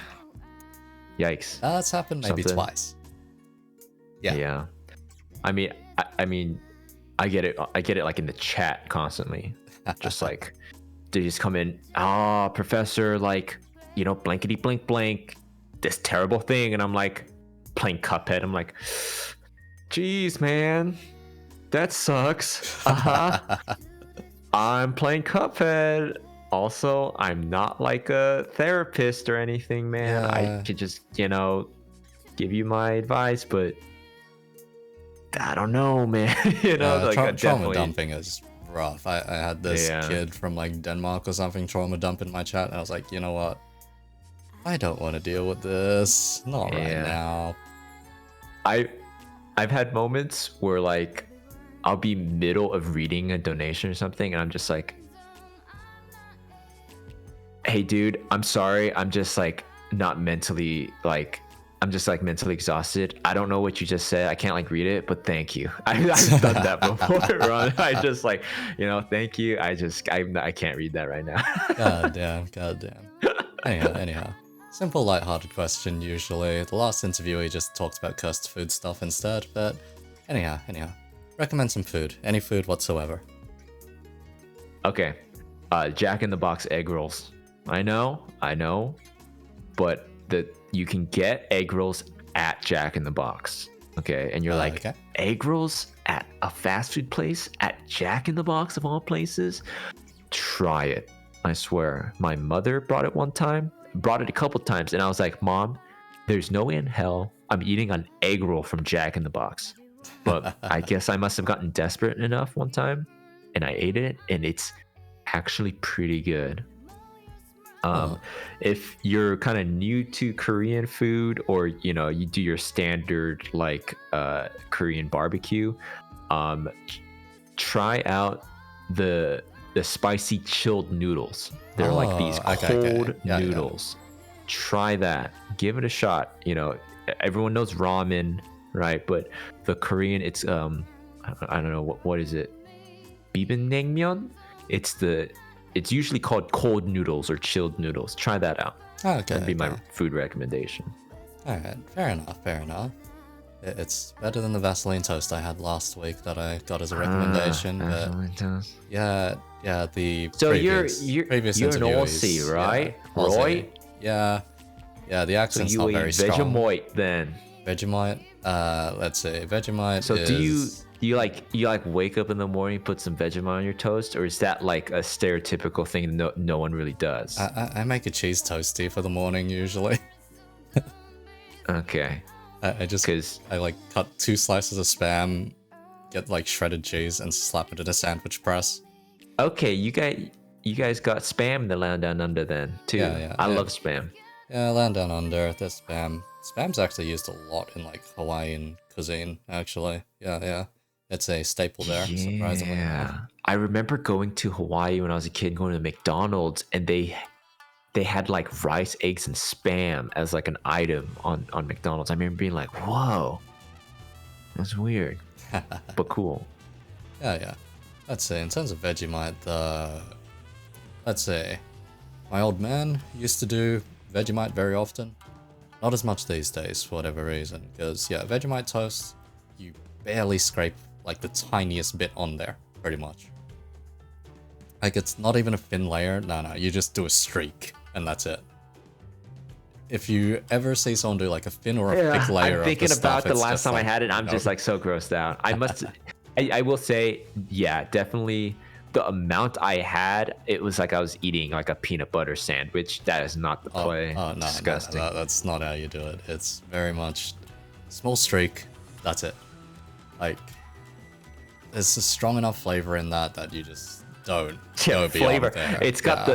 Yikes. That's happened maybe Something. twice. Yeah. I mean, I get it like in the chat constantly. Just like they just come in, professor, like, you know, blankety blank blank, this terrible thing, and I'm like playing Cuphead. I'm like, geez, man, that sucks. I'm playing Cuphead. Also, I'm not like a therapist or anything, man. Yeah. I could just, you know, give you my advice, but I don't know, man. You know, like trauma dumping is rough. I had this kid from like Denmark or something trauma dump in my chat, and I was like, you know what? I don't want to deal with this. Not right now. I've had moments where like I'll be middle of reading a donation or something, and I'm just like, hey dude, I'm sorry, I'm just like not mentally like I'm just like mentally exhausted. I don't know what you just said. I can't like read it, but thank you. I've done that before, Ron. I just like, you know, thank you. I can't read that right now. God damn. Anyhow. Simple, light-hearted question, usually. The last interview, he just talked about cursed food stuff instead, but anyhow. Recommend some food. Any food whatsoever. Okay. Jack in the Box egg rolls. I know, but you can get egg rolls at Jack in the Box. Okay, and you're like, okay. Egg rolls at a fast food place at Jack in the Box of all places? Try it. I swear. My mother brought it a couple times, and I was like, Mom, there's no way in hell I'm eating an egg roll from Jack in the Box. But I guess I must have gotten desperate enough one time, and I ate it, and it's actually pretty good. If you're kind of new to Korean food, or you know, you do your standard like Korean barbecue, try out the spicy chilled noodles. They're like these cold noodles. Try that. Give it a shot. You know, everyone knows ramen, right? But the Korean, it's I don't know what is it? Bibimbap? It's usually called cold noodles or chilled noodles. Try that out. That'd be my food recommendation. All right, fair enough. It's better than the Vaseline toast I had last week that I got as a recommendation. Vaseline toast. Yeah. The so previous you're an interviewees, Aussie, right? Yeah, Roy? Yeah. The accent's so not very strong. Vegemite then. Vegemite. Let's see. Vegemite. So is... do you wake up in the morning, put some Vegemite on your toast, or is that like a stereotypical thing no one really does? I make a cheese toasty for the morning usually. Okay. I like cut 2 slices of Spam, get like shredded cheese, and slap it in a sandwich press. Okay, you guys got Spam in the Land Down Under then too. Yeah. I love Spam. Yeah, Land Down Under, there's Spam. Spam's actually used a lot in like Hawaiian cuisine, actually. Yeah. It's a staple there, surprisingly enough. I remember going to Hawaii when I was a kid, going to McDonald's, and they had like rice, eggs, and Spam as like an item on McDonald's. I remember being like, whoa, That's weird, but cool. Yeah. Let's say in terms of Vegemite, let's say my old man used to do Vegemite very often. Not as much these days for whatever reason, because yeah, Vegemite toast, you barely scrape like the tiniest bit on there, pretty much. Like it's not even a thin layer, no, you just do a streak, and that's it. If you ever see someone do like a thin or a thick layer I'm thinking of the about stuff, the last time I had it, I'm just like so grossed out. I will say, yeah, definitely the amount I had, it was like I was eating like a peanut butter sandwich. That is not the play. No, disgusting. No, that's not how you do it. It's very much small streak, that's it. Like, there's a strong enough flavor in that you just don't go beyond there. It's got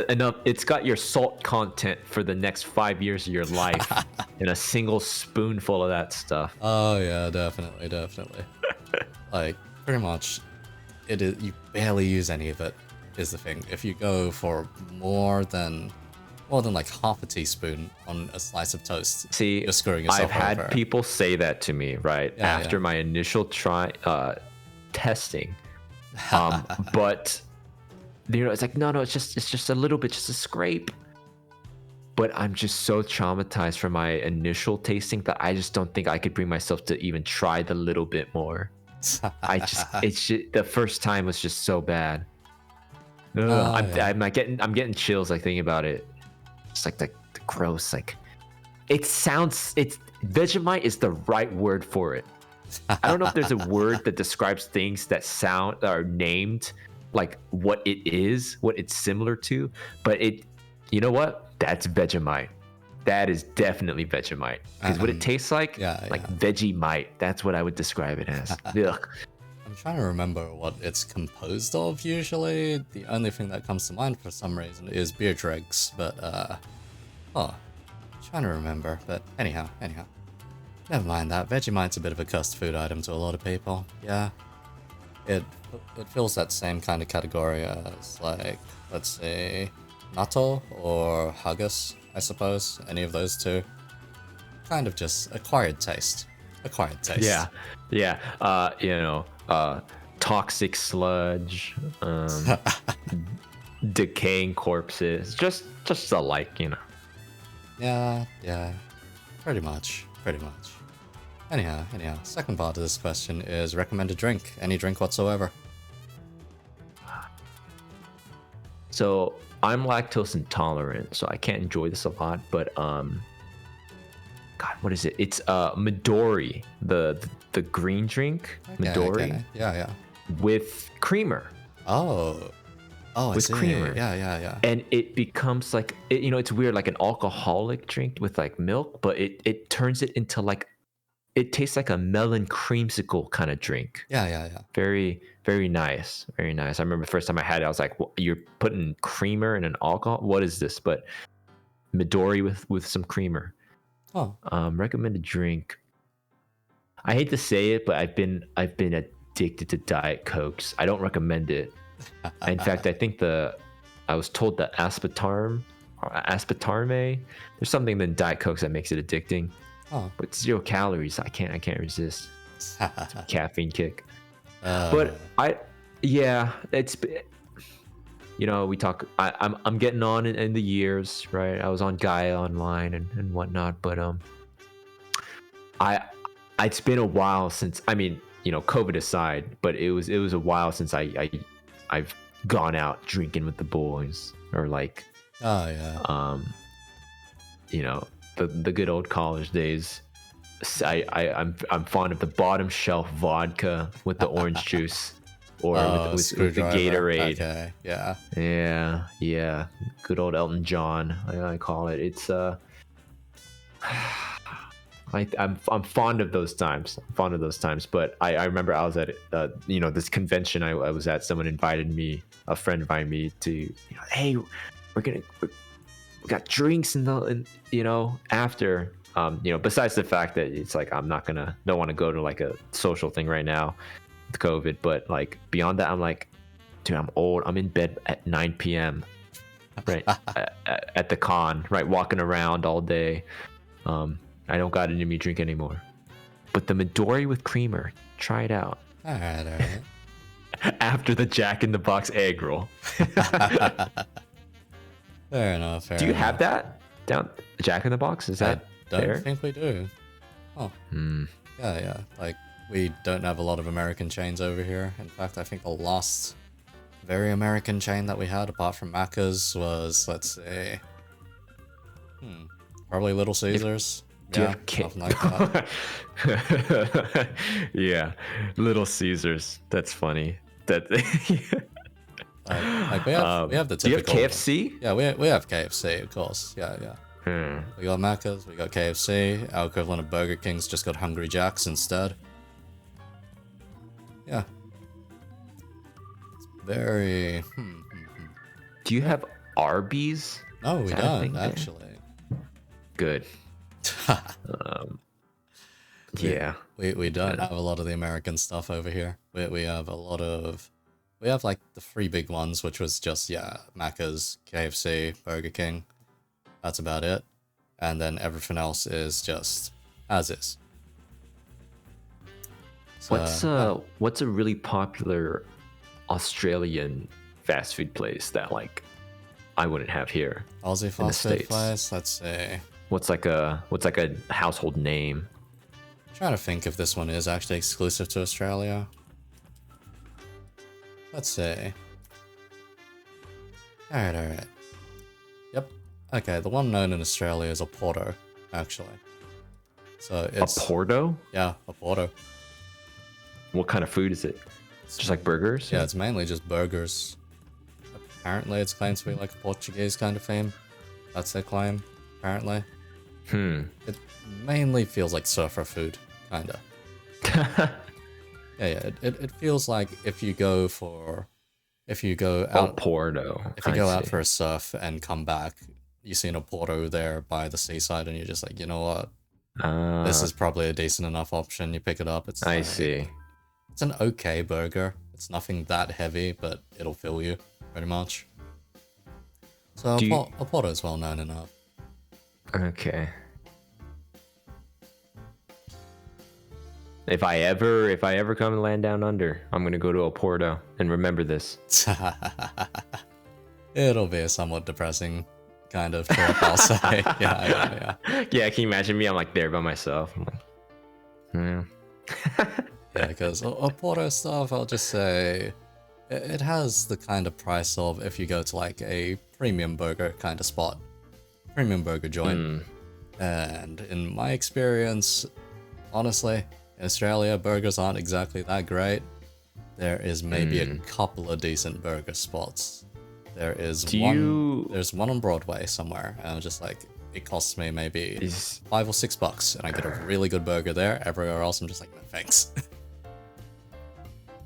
it's got your salt content for the next 5 years of your life in a single spoonful of that stuff. Oh yeah, definitely. Like pretty much, it is. You barely use any of it. Is the thing. If you go for more than like half a teaspoon on a slice of toast, see, you're screwing yourself I've had over. people say that to me after my initial testing, but it's like no, it's just a little bit, just a scrape. But I'm just so traumatized from my initial tasting that I just don't think I could bring myself to even try the little bit more. It's just, the first time was just so bad. I'm getting chills like thinking about it. It's like the gross, like Vegemite is the right word for it. I don't know if there's a word that describes things that sound are named like what it is, what it's similar to, but you know what? That's Vegemite. That is definitely Vegemite. Because what it tastes like Vegemite. That's what I would describe it as. Ugh. I'm trying to remember what it's composed of usually. The only thing that comes to mind for some reason is beer dregs, but trying to remember. But anyhow. Never mind that. Vegemite's a bit of a cussed food item to a lot of people. Yeah. It fills that same kind of category as, like, let's say, natto or haggis, I suppose. Any of those two. Kind of just acquired taste. Yeah. Toxic sludge, decaying corpses, just alike, Yeah. Pretty much. Anyhow, second part of this question is recommended drink. Any drink whatsoever. So I'm lactose intolerant, so I can't enjoy this a lot, but God, what is it? It's Midori, the green drink. Okay, Midori. Okay. Yeah. With creamer. Oh, with creamer. Yeah. And it becomes like it's weird, like an alcoholic drink with like milk, but it turns it into like it tastes like a melon creamsicle kind of drink. Yeah. Very, very nice. Very nice. I remember the first time I had it, I was like, well, you're putting creamer in an alcohol? What is this? But Midori with some creamer. Oh. Recommended drink. I hate to say it, but I've been addicted to Diet Cokes. I don't recommend it. In fact, I think I was told that aspartame, there's something in Diet Cokes that makes it addicting. Oh. But 0 calories. I can't resist. It's a caffeine kick. But it's we talk. I'm getting on in the years, right? I was on Gaia Online and whatnot, but it's been a while since. I mean, COVID aside, but it was a while since I've gone out drinking with the boys or like. Oh yeah. The good old college days. I'm fond of the bottom shelf vodka with the orange juice or with the Gatorade. Okay, yeah. Yeah. Good old Elton John, I call it. It's I'm fond of those times. But I remember I was at this convention I was at. A friend invited me to hey, we got drinks after besides the fact that it's like don't want to go to like a social thing right now with COVID, but like beyond that I'm like, dude, I'm old, I'm in bed at 9 p.m. right at the con, right, walking around all day. I don't got it in me drink anymore. but the Midori with creamer. Try it out. All right. After the Jack in the Box egg roll. Fair enough. Do you have that down? Jack in the Box? Is that I don't there? think we do. Oh. Yeah. Like, we don't have a lot of American chains over here. In fact, I think the last very American chain that we had, apart from Macca's, was, let's say, probably Little Caesars. Do you Yeah, have something like that. Yeah, Little Caesars. That's funny. That like we have the do you have typical. KFC? Yeah, we have KFC, of course. Yeah. We got Macca's, we got KFC. Our equivalent of Burger King's just got Hungry Jack's instead. Yeah. It's very. Do you have Arby's? No, we Is that a thing don't there? actually. Good. Yeah. We don't have a lot of the American stuff over here. We have a lot of. We have like the three big ones, which was just Macca's, KFC, Burger King. That's about it. And then everything else is just as is. So, What's a really popular Australian fast food place that like I wouldn't have here? Aussie in the fast food States? place, let's see. What's like a household name? Trying to think if this one is actually exclusive to Australia. Let's see. Alright. Yep. Okay, the one known in Australia is a Porto, actually. So it's A Porto? yeah, a Porto. What kind of food is it? Just like burgers? Yeah, it's mainly just burgers. Apparently it's claimed to be like a Portuguese kind of theme. That's their claim, apparently. It mainly feels like surfer food, kinda. Yeah, it feels like if you go out Porto. if you go out for a surf and come back, you see a Porto there by the seaside, and you're just like, you know what? This is probably a decent enough option. You pick it up. It's I like- see. It's an okay burger. It's nothing that heavy, but it'll fill you pretty much. So a Porto is well known enough. Okay. If I ever come and land down under, I'm gonna go to a Porto and remember this. It'll be a somewhat depressing kind of trip, I'll say. Yeah. Yeah, can you imagine me? I'm like there by myself. I'm like, yeah. Yeah, because a Porto stuff, I'll just say, it has the kind of price of if you go to like a premium burger kind of spot, premium burger joint. And in my experience, honestly, in Australia, burgers aren't exactly that great. There is maybe a couple of decent burger spots. There is there's one on Broadway somewhere, and I'm just like, it costs me maybe $5 or $6, and I get a really good burger there. Everywhere else, I'm just like, no thanks.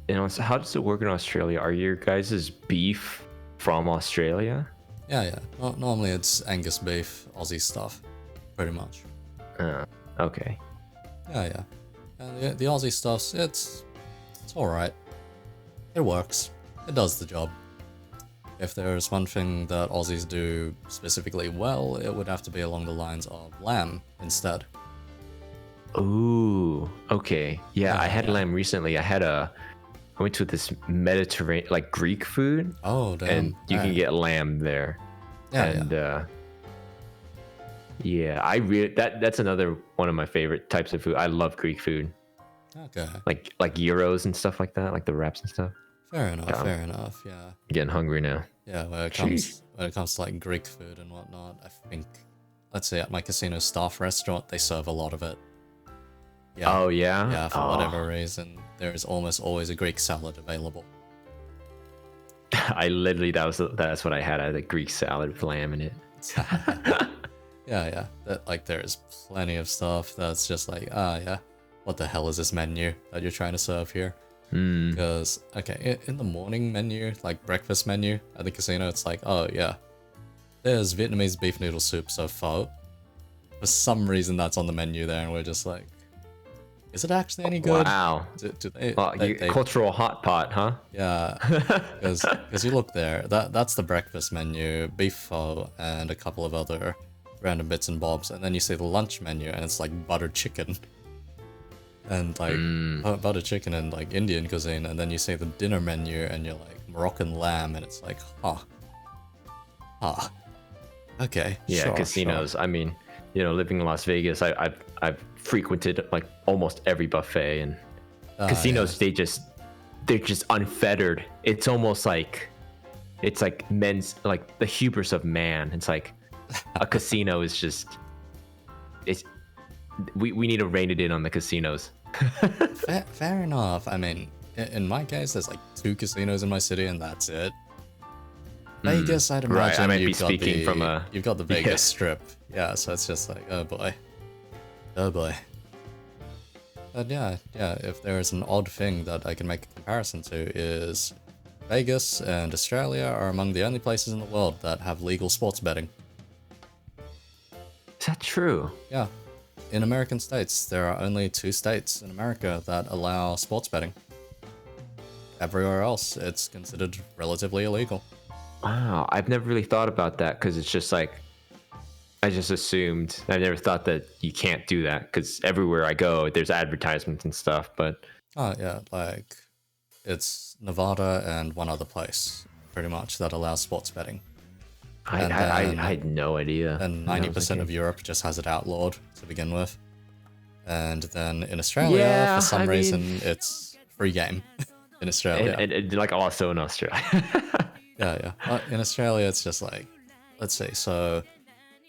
You know, so how does it work in Australia? Are your guys' beef from Australia? Yeah. Normally it's Angus beef, Aussie stuff, pretty much. Okay. Yeah. And the Aussie stuff's it's all right. It works. It does the job. If there's one thing that Aussies do specifically well, it would have to be along the lines of lamb instead. Ooh, okay. Yeah, I had lamb recently. I went to this Mediterranean, like Greek food. Oh, damn. And you can get lamb there. Yeah. That's another one of my favorite types of food. I love Greek food. Okay. Like gyros and stuff like that, like the wraps and stuff. Fair enough, yeah. I'm getting hungry now. Yeah, when it comes to like Greek food and whatnot, I think, let's say at my casino staff restaurant, they serve a lot of it. Yeah. Oh yeah? Yeah, for whatever reason, there is almost always a Greek salad available. I literally, that's what I had. I had a Greek salad with lamb in it. Yeah. There's plenty of stuff that's just like, what the hell is this menu that you're trying to serve here? Because, okay, in the morning menu, like breakfast menu at the casino, it's like, oh yeah, there's Vietnamese beef noodle soup, so pho. For some reason that's on the menu there, and we're just like, is it actually any good? Wow. Do they, cultural hot pot, huh? Yeah, because you look there, that's the breakfast menu, beef pho, and a couple of other random bits and bobs, and then you see the lunch menu, and it's like buttered chicken. and like butter chicken and like Indian cuisine, and then you see the dinner menu and you're like Moroccan lamb, and it's like, okay, Yeah, sure, casinos. sure. I mean, living in Las Vegas, I've frequented like almost every buffet, and casinos, Yeah. they're just unfettered. It's almost like it's like men's, like the hubris of man. It's like a casino is just it's we need to rein it in on the casinos. Fair enough. I mean, in my case, there's like 2 casinos in my city, and that's it. Vegas, I'd Right, I imagine might be you've got speaking from a you've got the Vegas Strip. Yeah, so it's just like, oh boy. But yeah, if there's an odd thing that I can make a comparison to, is Vegas and Australia are among the only places in the world that have legal sports betting. Is that true? Yeah. In American states, there are only 2 states in America that allow sports betting. Everywhere else, it's considered relatively illegal. Wow, I've never really thought about that, because it's just like I just assumed. I never thought that you can't do that, because everywhere I go, there's advertisements and stuff. But Oh yeah, like it's Nevada and one other place, pretty much, that allows sports betting. I had no idea. And when I was 90% a of kid. Europe just has it outlawed to begin with. And then in Australia, Yeah, for some I mean- reason, it's free game in Australia. and like also in Australia. Yeah. In Australia, it's just like, let's see. So,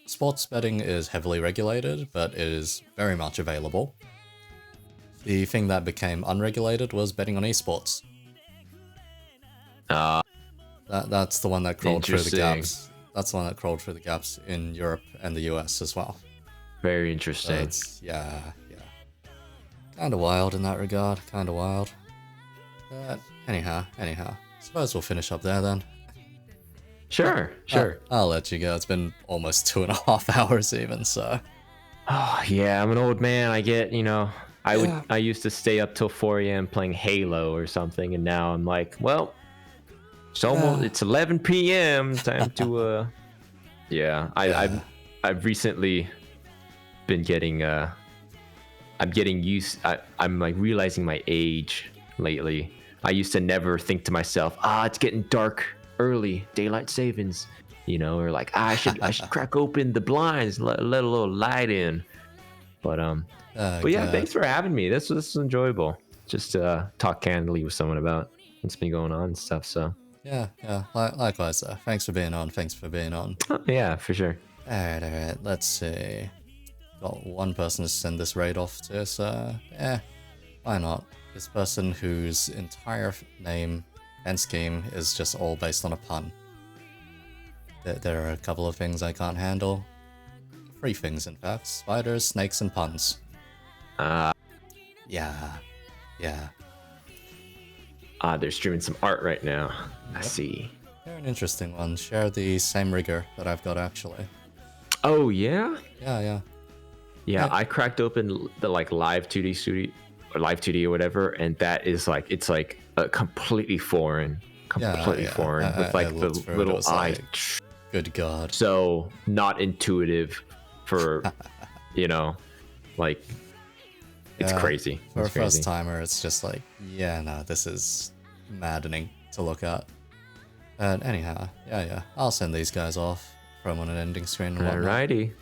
sports betting is heavily regulated, but it is very much available. The thing that became unregulated was betting on esports. That's the one that crawled through the Interesting. gaps. That's the one that crawled through the gaps in Europe and the US as well. Very So interesting. it's, yeah. Kind of wild in that regard, kind of wild. But anyhow, suppose we'll finish up there then. Sure. I'll let you go. It's been almost 2.5 hours even, so. Oh yeah, I'm an old man. I get, I used to stay up till 4 a.m. playing Halo or something, and now I'm like, well, it's 11 p.m. Time to yeah. I've recently been getting I'm getting used. I'm like realizing my age lately. I used to never think to myself, it's getting dark early, daylight savings, or like I should crack open the blinds, let a little light in. But yeah, thanks for having me. This was enjoyable. Just talk candidly with someone about what's been going on and stuff. So Yeah. Likewise, sir. Thanks for being on. yeah, for sure. Alright. Let's see. Got one person to send this raid off to, so why not? This person whose entire name and scheme is just all based on a pun. There are a couple of things I can't handle. 3 things, in fact. Spiders, snakes, and puns. Yeah. They're streaming some art right now. I see. They're an interesting one. Share the same rigor that I've got, actually. Oh yeah. Yeah. I cracked open the like live 2D studio or live 2D or whatever, and that is like it's like a completely foreign with like the looked through it, little it was eye. like, good God. So not intuitive for like it's Yeah, crazy. For It's a first crazy. timer, it's just like, this is maddening to look at. But anyhow, I'll send these guys off from on an ending screen and whatnot. Alrighty.